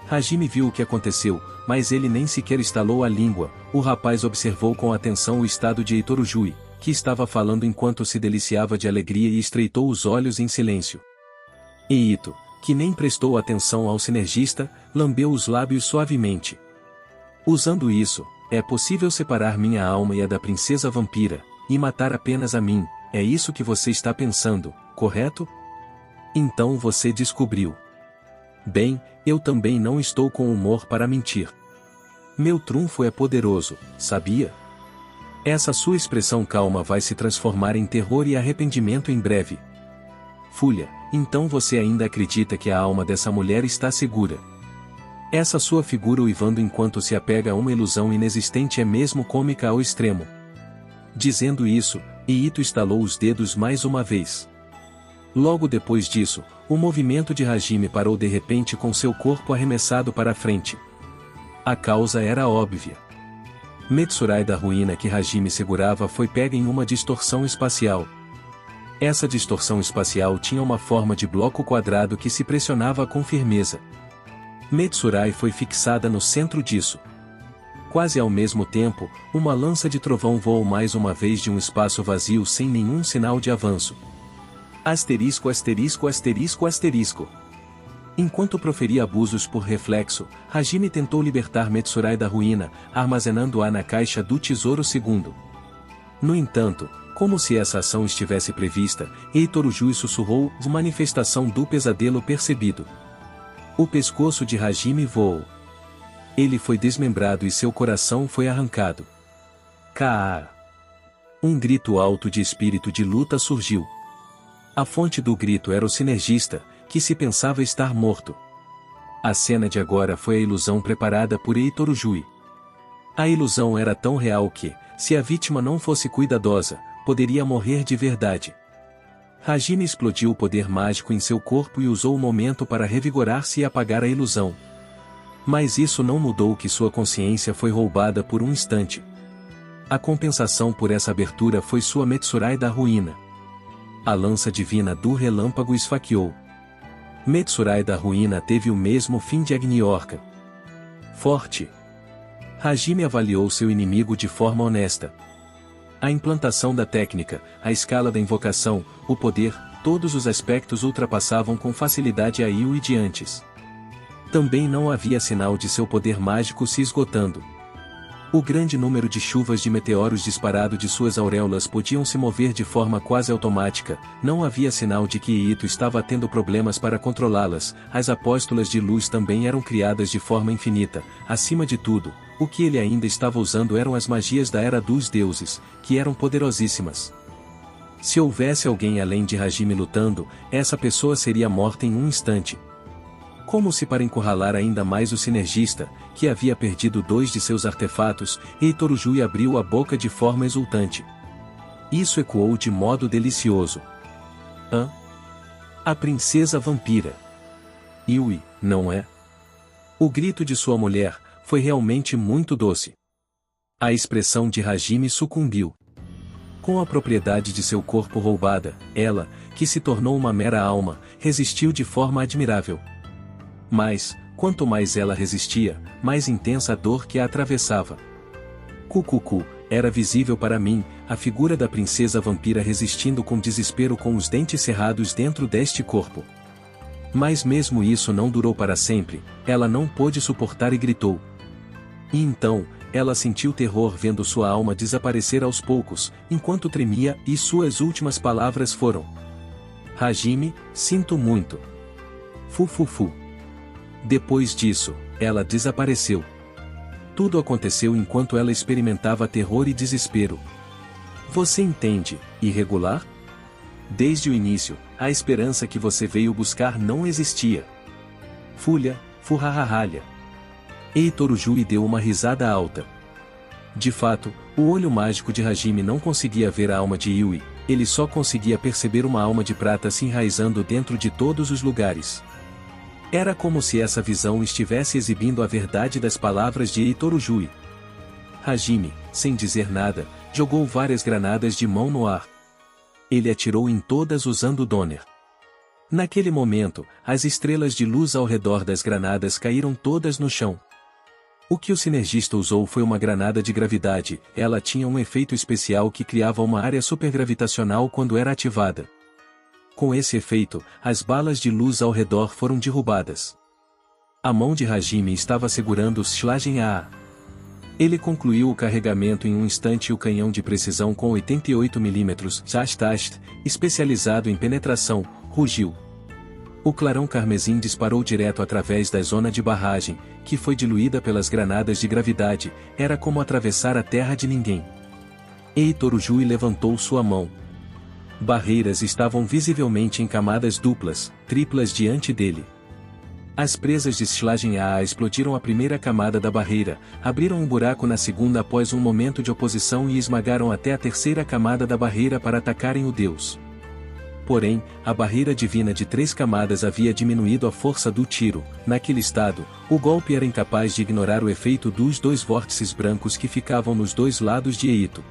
Hajime viu o que aconteceu, mas ele nem sequer estalou a língua. O rapaz observou com atenção o estado de Eitorujui, que estava falando enquanto se deliciava de alegria e estreitou os olhos em silêncio. E Ito, que nem prestou atenção ao sinergista, lambeu os lábios suavemente. Usando isso, é possível separar minha alma e a da princesa vampira, e matar apenas a mim, é isso que você está pensando, correto? Então você descobriu. Bem, eu também não estou com humor para mentir. Meu trunfo é poderoso, sabia? Essa sua expressão calma vai se transformar em terror e arrependimento em breve. Fulha, então você ainda acredita que a alma dessa mulher está segura? Essa sua figura uivando enquanto se apega a uma ilusão inexistente é mesmo cômica ao extremo. Dizendo isso, Ito estalou os dedos mais uma vez. Logo depois disso, o movimento de Hajime parou de repente com seu corpo arremessado para a frente. A causa era óbvia. Metsurai da ruína que Hajime segurava foi pega em uma distorção espacial. Essa distorção espacial tinha uma forma de bloco quadrado que se pressionava com firmeza. Metsurai foi fixada no centro disso. Quase ao mesmo tempo, uma lança de trovão voou mais uma vez de um espaço vazio sem nenhum sinal de avanço. Asterisco, asterisco, asterisco, asterisco. Enquanto proferia abusos por reflexo, Hajime tentou libertar Metsurai da ruína, armazenando-a na caixa do tesouro segundo. No entanto, como se essa ação estivesse prevista, Eitorujui sussurrou, manifestação do pesadelo percebido. O pescoço de Hajime voou. Ele foi desmembrado e seu coração foi arrancado. Kaa! Um grito alto de espírito de luta surgiu. A fonte do grito era o sinergista, que se pensava estar morto. A cena de agora foi a ilusão preparada por Eitorujui. A ilusão era tão real que, se a vítima não fosse cuidadosa, poderia morrer de verdade. Hajime explodiu o poder mágico em seu corpo e usou o momento para revigorar-se e apagar a ilusão. Mas isso não mudou que sua consciência foi roubada por um instante. A compensação por essa abertura foi sua Metsurai da ruína. A lança divina do relâmpago esfaqueou. Metsurai da ruína teve o mesmo fim de Agniorca. Forte. Hajime avaliou seu inimigo de forma honesta. A implantação da técnica, a escala da invocação, o poder, todos os aspectos ultrapassavam com facilidade a Yui de antes. Também não havia sinal de seu poder mágico se esgotando. O grande número de chuvas de meteoros disparado de suas auréolas podiam se mover de forma quase automática, não havia sinal de que Ito estava tendo problemas para controlá-las, as apóstolas de luz também eram criadas de forma infinita, acima de tudo, o que ele ainda estava usando eram as magias da Era dos Deuses, que eram poderosíssimas. Se houvesse alguém além de Hajime lutando, essa pessoa seria morta em um instante. Como se para encurralar ainda mais o sinergista, que havia perdido 2 de seus artefatos, Eitorujui abriu a boca de forma exultante. Isso ecoou de modo delicioso. Hã? A princesa vampira. Yui, não é? O grito de sua mulher foi realmente muito doce. A expressão de Hajime sucumbiu. Com a propriedade de seu corpo roubada, ela, que se tornou uma mera alma, resistiu de forma admirável. Mas, quanto mais ela resistia, mais intensa a dor que a atravessava. Cucucu, era visível para mim, a figura da princesa vampira resistindo com desespero com os dentes cerrados dentro deste corpo. Mas mesmo isso não durou para sempre, ela não pôde suportar e gritou. E então, ela sentiu terror vendo sua alma desaparecer aos poucos, enquanto tremia, e suas últimas palavras foram: Hajime, sinto muito. Fu. Depois disso, ela desapareceu. Tudo aconteceu enquanto ela experimentava terror e desespero. Você entende, irregular? Desde o início, a esperança que você veio buscar não existia. Furrarralha. Eitorujui deu uma risada alta. De fato, o olho mágico de Hajime não conseguia ver a alma de Yui, ele só conseguia perceber uma alma de prata se enraizando dentro de todos os lugares. Era como se essa visão estivesse exibindo a verdade das palavras de Eitorujui. Hajime, sem dizer nada, jogou várias granadas de mão no ar. Ele atirou em todas usando Donner. Naquele momento, as estrelas de luz ao redor das granadas caíram todas no chão. O que o sinergista usou foi uma granada de gravidade, ela tinha um efeito especial que criava uma área supergravitacional quando era ativada. Com esse efeito, as balas de luz ao redor foram derrubadas. A mão de Hajime estava segurando o Schlagen A. Ele concluiu o carregamento em um instante e o canhão de precisão com 88 mm, Jastast, especializado em penetração, rugiu. O clarão carmesim disparou direto através da zona de barragem, que foi diluída pelas granadas de gravidade, era como atravessar a terra de ninguém. Eitorujui levantou sua mão. Barreiras estavam visivelmente em camadas duplas, triplas diante dele. As presas de Schlagen A explodiram a primeira camada da barreira, abriram um buraco na segunda após um momento de oposição e esmagaram até a terceira camada da barreira para atacarem o deus. Porém, a barreira divina de 3 camadas havia diminuído a força do tiro, naquele estado, o golpe era incapaz de ignorar o efeito dos 2 vórtices brancos que ficavam nos 2 lados de Eito.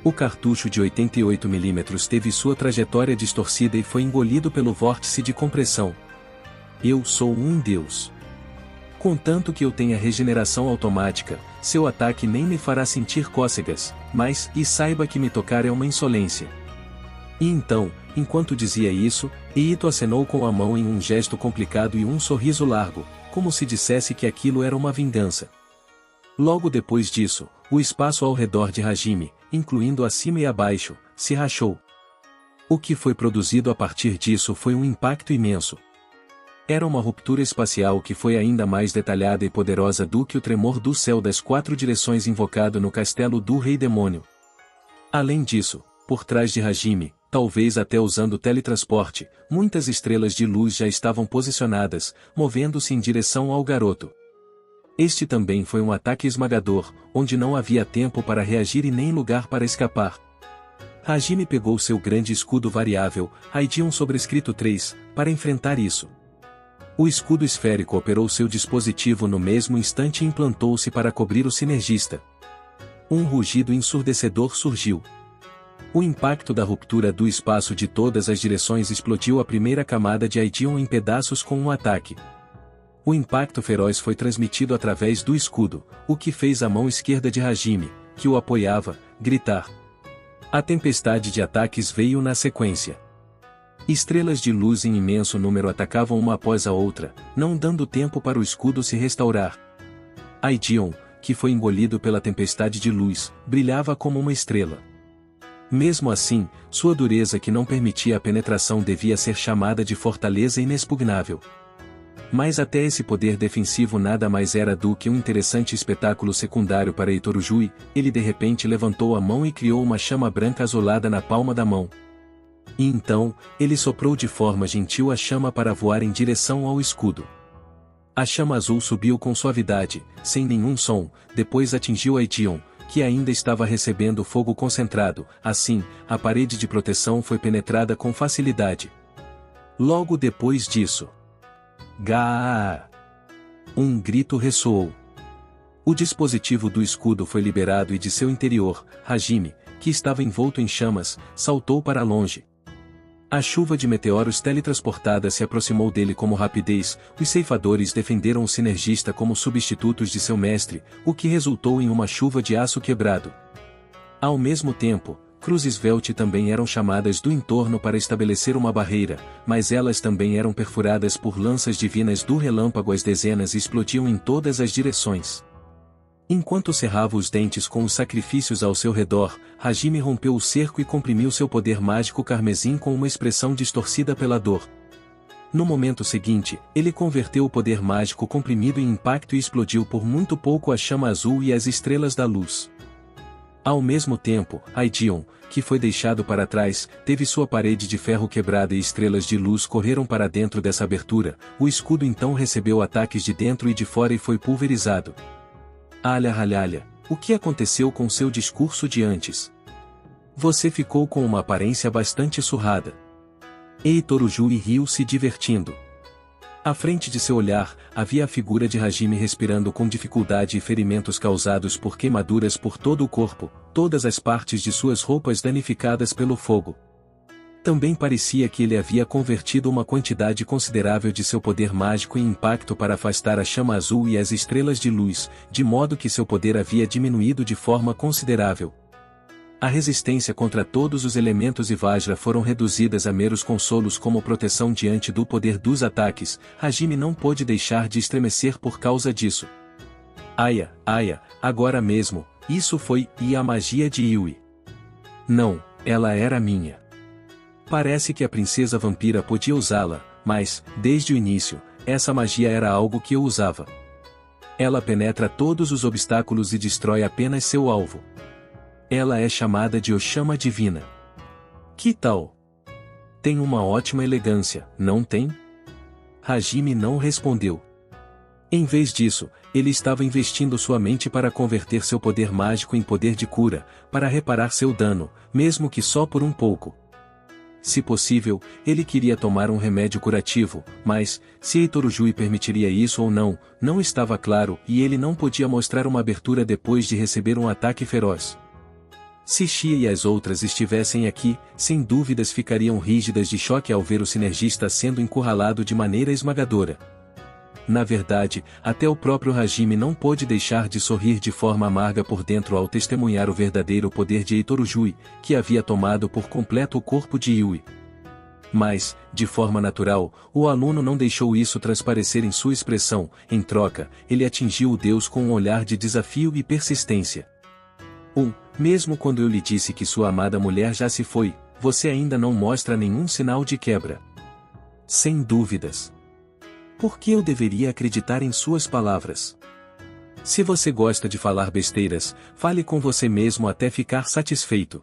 O cartucho de 88 mm teve sua trajetória distorcida e foi engolido pelo vórtice de compressão. Eu sou um deus. Contanto que eu tenha regeneração automática, seu ataque nem me fará sentir cócegas, mas, e saiba que me tocar é uma insolência. E então, enquanto dizia isso, Eito acenou com a mão em um gesto complicado e um sorriso largo, como se dissesse que aquilo era uma vingança. Logo depois disso, o espaço ao redor de Hajime, incluindo acima e abaixo, se rachou. O que foi produzido a partir disso foi um impacto imenso. Era uma ruptura espacial que foi ainda mais detalhada e poderosa do que o tremor do céu das 4 direções invocado no castelo do Rei Demônio. Além disso, por trás de Hajime, talvez até usando teletransporte, muitas estrelas de luz já estavam posicionadas, movendo-se em direção ao garoto. Este também foi um ataque esmagador, onde não havia tempo para reagir e nem lugar para escapar. Hajime pegou seu grande escudo variável, Aidion sobrescrito 3, para enfrentar isso. O escudo esférico operou seu dispositivo no mesmo instante e implantou-se para cobrir o sinergista. Um rugido ensurdecedor surgiu. O impacto da ruptura do espaço de todas as direções explodiu a primeira camada de Aidion em pedaços com um ataque. O impacto feroz foi transmitido através do escudo, o que fez a mão esquerda de Hajime, que o apoiava, gritar. A tempestade de ataques veio na sequência. Estrelas de luz em imenso número atacavam uma após a outra, não dando tempo para o escudo se restaurar. Aidion, que foi engolido pela tempestade de luz, brilhava como uma estrela. Mesmo assim, sua dureza que não permitia a penetração devia ser chamada de fortaleza inexpugnável. Mas até esse poder defensivo nada mais era do que um interessante espetáculo secundário para Itorujui. Ele de repente levantou a mão e criou uma chama branca azulada na palma da mão. E então, ele soprou de forma gentil a chama para voar em direção ao escudo. A chama azul subiu com suavidade, sem nenhum som, depois atingiu Aidion, que ainda estava recebendo fogo concentrado. Assim, a parede de proteção foi penetrada com facilidade. Logo depois disso, Gaa! Um grito ressoou. O dispositivo do escudo foi liberado e de seu interior, Hajime, que estava envolto em chamas, saltou para longe. A chuva de meteoros teletransportada se aproximou dele com rapidez. Os ceifadores defenderam o sinergista como substitutos de seu mestre, o que resultou em uma chuva de aço quebrado. Ao mesmo tempo, cruzes Velt também eram chamadas do entorno para estabelecer uma barreira, mas elas também eram perfuradas por lanças divinas do relâmpago. As dezenas explodiam em todas as direções. Enquanto cerrava os dentes com os sacrifícios ao seu redor, Hajime rompeu o cerco e comprimiu seu poder mágico carmesim com uma expressão distorcida pela dor. No momento seguinte, ele converteu o poder mágico comprimido em impacto e explodiu por muito pouco a chama azul e as estrelas da luz. Ao mesmo tempo, Aidion, que foi deixado para trás, teve sua parede de ferro quebrada e estrelas de luz correram para dentro dessa abertura. O escudo então recebeu ataques de dentro e de fora e foi pulverizado. Alha, o que aconteceu com seu discurso de antes? Você ficou com uma aparência bastante surrada. Eitorujui riu se divertindo. À frente de seu olhar, havia a figura de Hajime respirando com dificuldade e ferimentos causados por queimaduras por todo o corpo, todas as partes de suas roupas danificadas pelo fogo. Também parecia que ele havia convertido uma quantidade considerável de seu poder mágico em impacto para afastar a chama azul e as estrelas de luz, de modo que seu poder havia diminuído de forma considerável. A resistência contra todos os elementos e Vajra foram reduzidas a meros consolos como proteção diante do poder dos ataques. Hajime não pôde deixar de estremecer por causa disso. Aia, agora mesmo, isso foi a magia de Yui. Não, ela era minha. Parece que a princesa vampira podia usá-la, mas, desde o início, essa magia era algo que eu usava. Ela penetra todos os obstáculos e destrói apenas seu alvo. Ela é chamada de Ochama Divina. Que tal? Tem uma ótima elegância, não tem? Hajime não respondeu. Em vez disso, ele estava investindo sua mente para converter seu poder mágico em poder de cura, para reparar seu dano, mesmo que só por um pouco. Se possível, ele queria tomar um remédio curativo, mas, se Eitorujui permitiria isso ou não, não estava claro e ele não podia mostrar uma abertura depois de receber um ataque feroz. Se Xia e as outras estivessem aqui, sem dúvidas ficariam rígidas de choque ao ver o sinergista sendo encurralado de maneira esmagadora. Na verdade, até o próprio Hajime não pôde deixar de sorrir de forma amarga por dentro ao testemunhar o verdadeiro poder de Heitor Ujui, que havia tomado por completo o corpo de Yui. Mas, de forma natural, o aluno não deixou isso transparecer em sua expressão. Em troca, ele atingiu o Deus com um olhar de desafio e persistência. Mesmo quando eu lhe disse que sua amada mulher já se foi, você ainda não mostra nenhum sinal de quebra. Sem dúvidas. Por que eu deveria acreditar em suas palavras? Se você gosta de falar besteiras, fale com você mesmo até ficar satisfeito.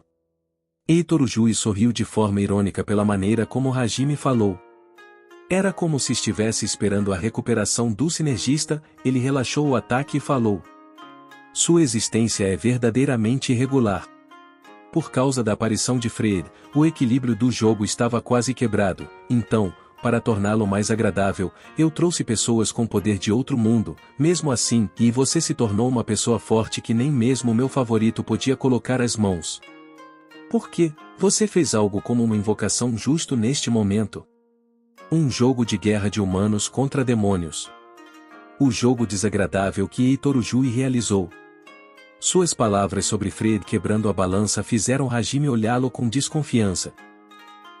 Heitor Ujui sorriu de forma irônica pela maneira como Hajime falou. Era como se estivesse esperando a recuperação do sinergista. Ele relaxou o ataque e falou. Sua existência é verdadeiramente irregular. Por causa da aparição de Fred, o equilíbrio do jogo estava quase quebrado. Então, para torná-lo mais agradável, eu trouxe pessoas com poder de outro mundo. Mesmo assim, e você se tornou uma pessoa forte que nem mesmo meu favorito podia colocar as mãos. Por quê? Você fez algo como uma invocação justo neste momento. Um jogo de guerra de humanos contra demônios. O jogo desagradável que Heitor Ujui realizou. Suas palavras sobre Fred quebrando a balança fizeram Hajime olhá-lo com desconfiança.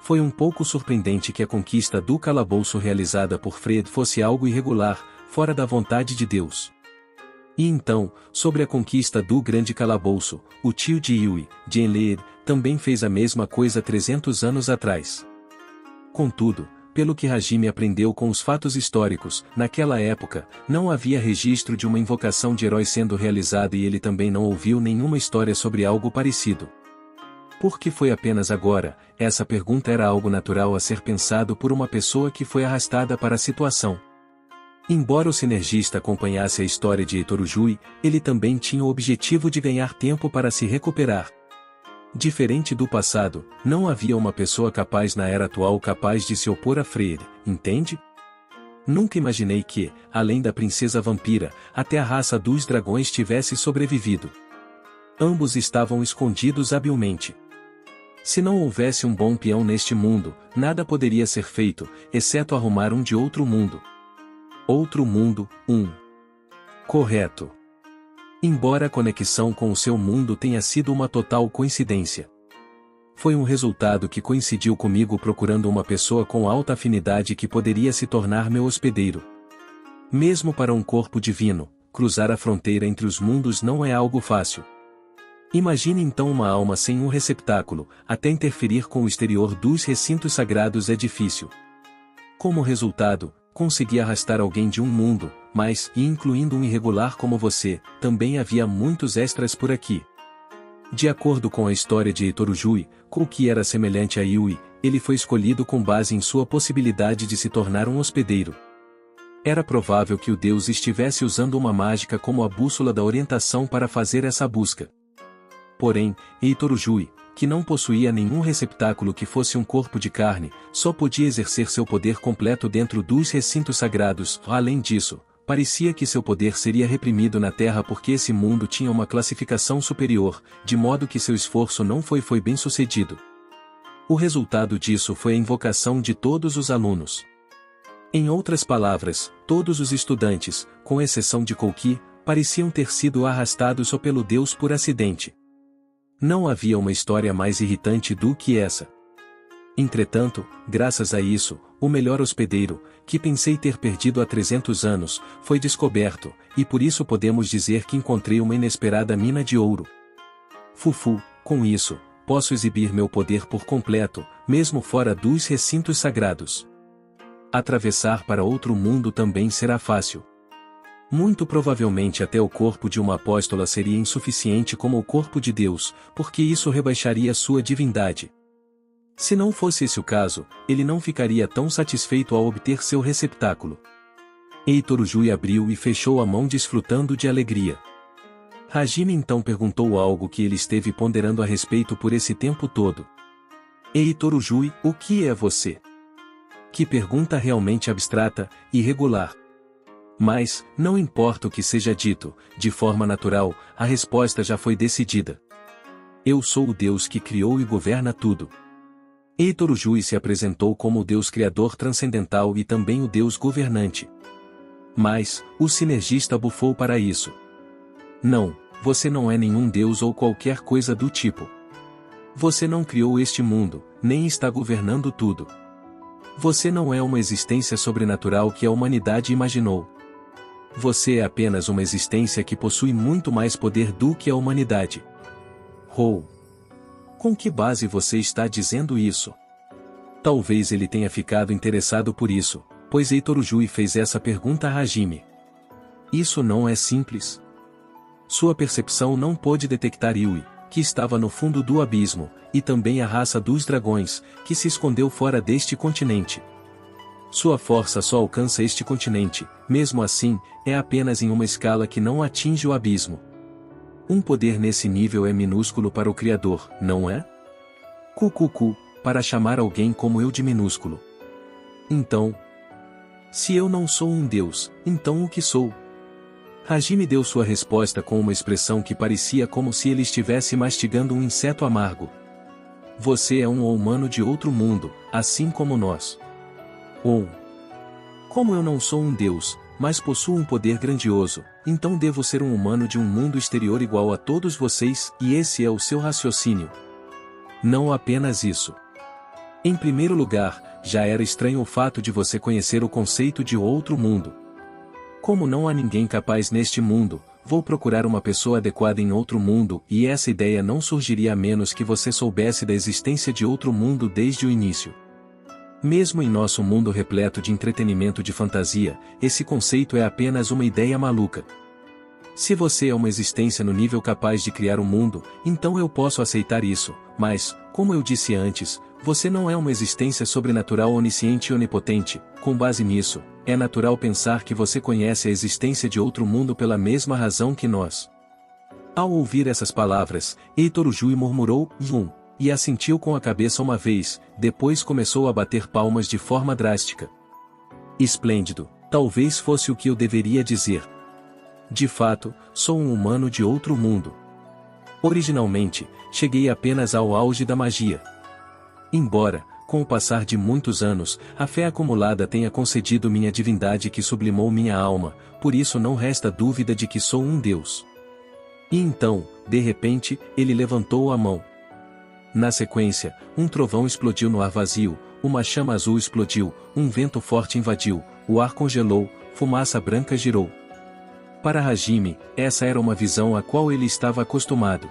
Foi um pouco surpreendente que a conquista do calabouço realizada por Fred fosse algo irregular, fora da vontade de Deus. E então, sobre a conquista do grande calabouço, o tio de Yui, Jianlier, também fez a mesma coisa 300 anos atrás. Contudo, pelo que Hajime aprendeu com os fatos históricos, naquela época, não havia registro de uma invocação de herói sendo realizada e ele também não ouviu nenhuma história sobre algo parecido. Por que foi apenas agora? Essa pergunta era algo natural a ser pensado por uma pessoa que foi arrastada para a situação. Embora o sinergista acompanhasse a história de Heitor Ujui, ele também tinha o objetivo de ganhar tempo para se recuperar. Diferente do passado, não havia uma pessoa capaz na era atual capaz de se opor a Freire, entende? Nunca imaginei que, além da princesa vampira, até a raça dos dragões tivesse sobrevivido. Ambos estavam escondidos habilmente. Se não houvesse um bom peão neste mundo, nada poderia ser feito, exceto arrumar um de outro mundo. Outro mundo, Correto. Embora a conexão com o seu mundo tenha sido uma total coincidência. Foi um resultado que coincidiu comigo procurando uma pessoa com alta afinidade que poderia se tornar meu hospedeiro. Mesmo para um corpo divino, cruzar a fronteira entre os mundos não é algo fácil. Imagine então uma alma sem um receptáculo, até interferir com o exterior dos recintos sagrados é difícil. Como resultado, consegui arrastar alguém de um mundo, mas, e incluindo um irregular como você, também havia muitos extras por aqui. De acordo com a história de Heitor Ujui, Kouki era semelhante a Yui, ele foi escolhido com base em sua possibilidade de se tornar um hospedeiro. Era provável que o deus estivesse usando uma mágica como a bússola da orientação para fazer essa busca. Porém, Heitor Ujui, que não possuía nenhum receptáculo que fosse um corpo de carne, só podia exercer seu poder completo dentro dos recintos sagrados. Além disso, parecia que seu poder seria reprimido na Terra porque esse mundo tinha uma classificação superior, de modo que seu esforço não foi bem sucedido. O resultado disso foi a invocação de todos os alunos. Em outras palavras, todos os estudantes, com exceção de Kouki, pareciam ter sido arrastados só pelo deus por acidente. Não havia uma história mais irritante do que essa. Entretanto, graças a isso, o melhor hospedeiro, que pensei ter perdido há 300 anos, foi descoberto, e por isso podemos dizer que encontrei uma inesperada mina de ouro. Fufu, com isso, posso exibir meu poder por completo, mesmo fora dos recintos sagrados. Atravessar para outro mundo também será fácil. Muito provavelmente até o corpo de uma apóstola seria insuficiente como o corpo de Deus, porque isso rebaixaria sua divindade. Se não fosse esse o caso, ele não ficaria tão satisfeito ao obter seu receptáculo. Heitor Ujui abriu e fechou a mão desfrutando de alegria. Hajime então perguntou algo que ele esteve ponderando a respeito por esse tempo todo. Heitor Ujui, o que é você? Que pergunta realmente abstrata, irregular. Mas, não importa o que seja dito, de forma natural, a resposta já foi decidida. Eu sou o Deus que criou e governa tudo. Heitor Ujui se apresentou como o Deus Criador transcendental e também o Deus governante. Mas, o sinergista bufou para isso. Não, você não é nenhum Deus ou qualquer coisa do tipo. Você não criou este mundo, nem está governando tudo. Você não é uma existência sobrenatural que a humanidade imaginou. Você é apenas uma existência que possui muito mais poder do que a humanidade. Hou! Com que base você está dizendo isso? Talvez ele tenha ficado interessado por isso, pois Heitor Ujui fez essa pergunta a Hajime. Isso não é simples. Sua percepção não pôde detectar Yui, que estava no fundo do abismo, e também a raça dos dragões, que se escondeu fora deste continente. Sua força só alcança este continente, mesmo assim, é apenas em uma escala que não atinge o abismo. Um poder nesse nível é minúsculo para o Criador, não é? Cucucu, para chamar alguém como eu de minúsculo. Então, se eu não sou um Deus, então o que sou? Hajime deu sua resposta com uma expressão que parecia como se ele estivesse mastigando um inseto amargo. Você é um humano de outro mundo, assim como nós. Ou, como eu não sou um Deus, mas possuo um poder grandioso, então devo ser um humano de um mundo exterior igual a todos vocês, e esse é o seu raciocínio. Não apenas isso. Em primeiro lugar, já era estranho o fato de você conhecer o conceito de outro mundo. Como não há ninguém capaz neste mundo, vou procurar uma pessoa adequada em outro mundo, e essa ideia não surgiria a menos que você soubesse da existência de outro mundo desde o início. Mesmo em nosso mundo repleto de entretenimento de fantasia, esse conceito é apenas uma ideia maluca. Se você é uma existência no nível capaz de criar um mundo, então eu posso aceitar isso, mas, como eu disse antes, você não é uma existência sobrenatural onisciente e onipotente. Com base nisso, é natural pensar que você conhece a existência de outro mundo pela mesma razão que nós. Ao ouvir essas palavras, Heitor Ujui murmurou, e assentiu com a cabeça uma vez, depois começou a bater palmas de forma drástica. Esplêndido, talvez fosse o que eu deveria dizer. De fato, sou um humano de outro mundo. Originalmente, cheguei apenas ao auge da magia. Embora, com o passar de muitos anos, a fé acumulada tenha concedido minha divindade que sublimou minha alma, por isso não resta dúvida de que sou um Deus. E então, de repente, ele levantou a mão. Na sequência, um trovão explodiu no ar vazio, uma chama azul explodiu, um vento forte invadiu, o ar congelou, fumaça branca girou. Para Hajime, essa era uma visão a qual ele estava acostumado.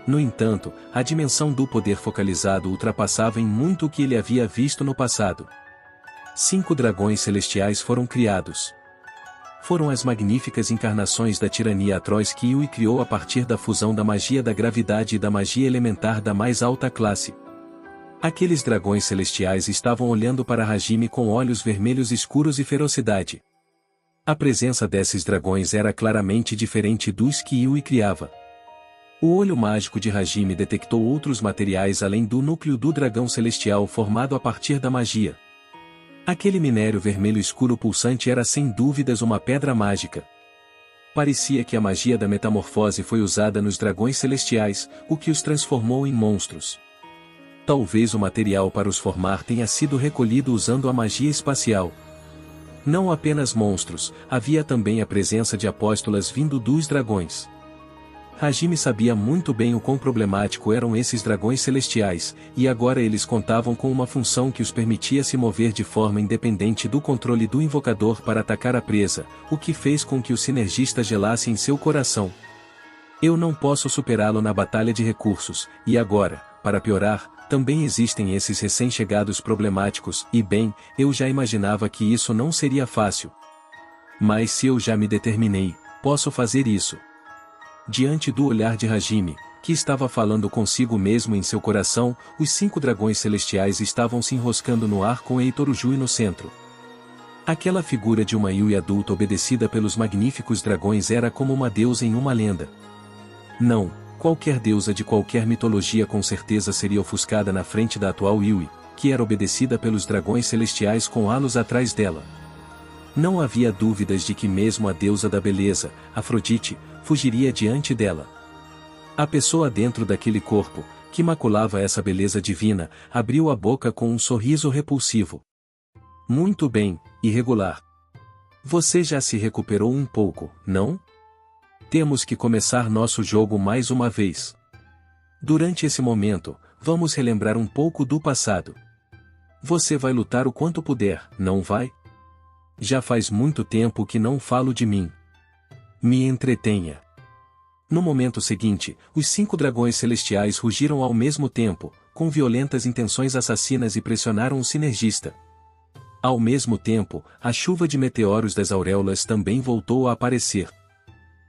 No entanto, a dimensão do poder focalizado ultrapassava em muito o que ele havia visto no passado. 5 dragões celestiais foram criados. Foram as magníficas encarnações da tirania atroz que Yui criou a partir da fusão da magia da gravidade e da magia elementar da mais alta classe. Aqueles dragões celestiais estavam olhando para Hajime com olhos vermelhos escuros e ferocidade. A presença desses dragões era claramente diferente dos que Yui criava. O olho mágico de Hajime detectou outros materiais além do núcleo do dragão celestial formado a partir da magia. Aquele minério vermelho escuro pulsante era sem dúvidas uma pedra mágica. Parecia que a magia da metamorfose foi usada nos dragões celestiais, o que os transformou em monstros. Talvez o material para os formar tenha sido recolhido usando a magia espacial. Não apenas monstros, havia também a presença de apóstolas vindo dos dragões. Hajime sabia muito bem o quão problemático eram esses dragões celestiais, e agora eles contavam com uma função que os permitia se mover de forma independente do controle do invocador para atacar a presa, o que fez com que o sinergista gelasse em seu coração. Eu não posso superá-lo na batalha de recursos, e agora, para piorar, também existem esses recém-chegados problemáticos, e bem, eu já imaginava que isso não seria fácil. Mas se eu já me determinei, posso fazer isso. Diante do olhar de Hajime, que estava falando consigo mesmo em seu coração, os 5 dragões celestiais estavam se enroscando no ar com Heitor Ujui no centro. Aquela figura de uma Yui adulta obedecida pelos magníficos dragões era como uma deusa em uma lenda. Não, qualquer deusa de qualquer mitologia com certeza seria ofuscada na frente da atual Yui, que era obedecida pelos dragões celestiais com halos atrás dela. Não havia dúvidas de que mesmo a deusa da beleza, Afrodite, fugiria diante dela. A pessoa dentro daquele corpo, que maculava essa beleza divina, abriu a boca com um sorriso repulsivo. Muito bem, irregular. Você já se recuperou um pouco, não? Temos que começar nosso jogo mais uma vez. Durante esse momento, vamos relembrar um pouco do passado. Você vai lutar o quanto puder, não vai? Já faz muito tempo que não falo de mim. Me entretenha. No momento seguinte, os 5 dragões celestiais rugiram ao mesmo tempo, com violentas intenções assassinas e pressionaram o sinergista. Ao mesmo tempo, a chuva de meteoros das auréolas também voltou a aparecer.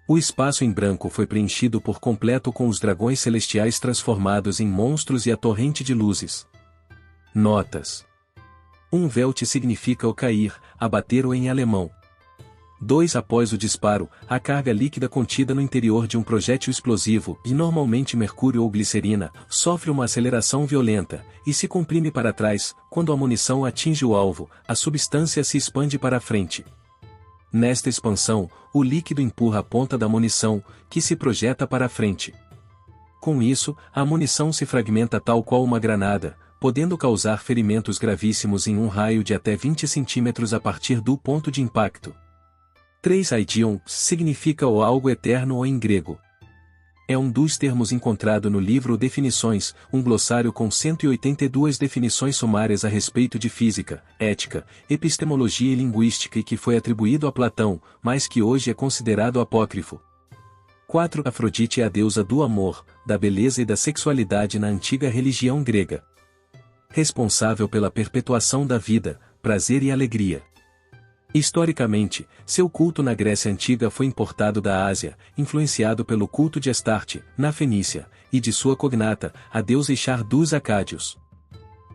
O espaço em branco foi preenchido por completo com os dragões celestiais transformados em monstros e a torrente de luzes. Notas. 1 Velt significa o cair, abater ou em alemão. 2 Após o disparo, a carga líquida contida no interior de um projétil explosivo, e normalmente mercúrio ou glicerina, sofre uma aceleração violenta, e se comprime para trás, quando a munição atinge o alvo, a substância se expande para a frente. Nesta expansão, o líquido empurra a ponta da munição, que se projeta para a frente. Com isso, a munição se fragmenta tal qual uma granada, podendo causar ferimentos gravíssimos em um raio de até 20 centímetros a partir do ponto de impacto. 3 Aidion significa o algo eterno ou em grego. É um dos termos encontrado no livro Definições, um glossário com 182 definições sumárias a respeito de física, ética, epistemologia e linguística e que foi atribuído a Platão, mas que hoje é considerado apócrifo. 4 Afrodite é a deusa do amor, da beleza e da sexualidade na antiga religião grega. Responsável pela perpetuação da vida, prazer e alegria. Historicamente, seu culto na Grécia Antiga foi importado da Ásia, influenciado pelo culto de Astarte, na Fenícia, e de sua cognata, a deusa Ishtar dos Acádios.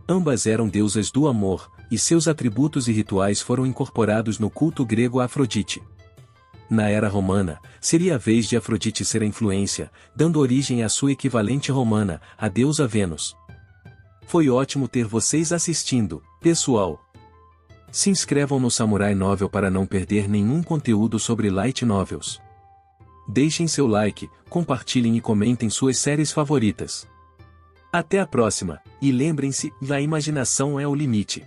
Ambas eram deusas do amor, e seus atributos e rituais foram incorporados no culto grego a Afrodite. Na era romana, seria a vez de Afrodite ser a influência, dando origem à sua equivalente romana, a deusa Vênus. Foi ótimo ter vocês assistindo, pessoal. Se inscrevam no Samurai Novel para não perder nenhum conteúdo sobre Light Novels. Deixem seu like, compartilhem e comentem suas séries favoritas. Até a próxima, e lembrem-se, a imaginação é o limite.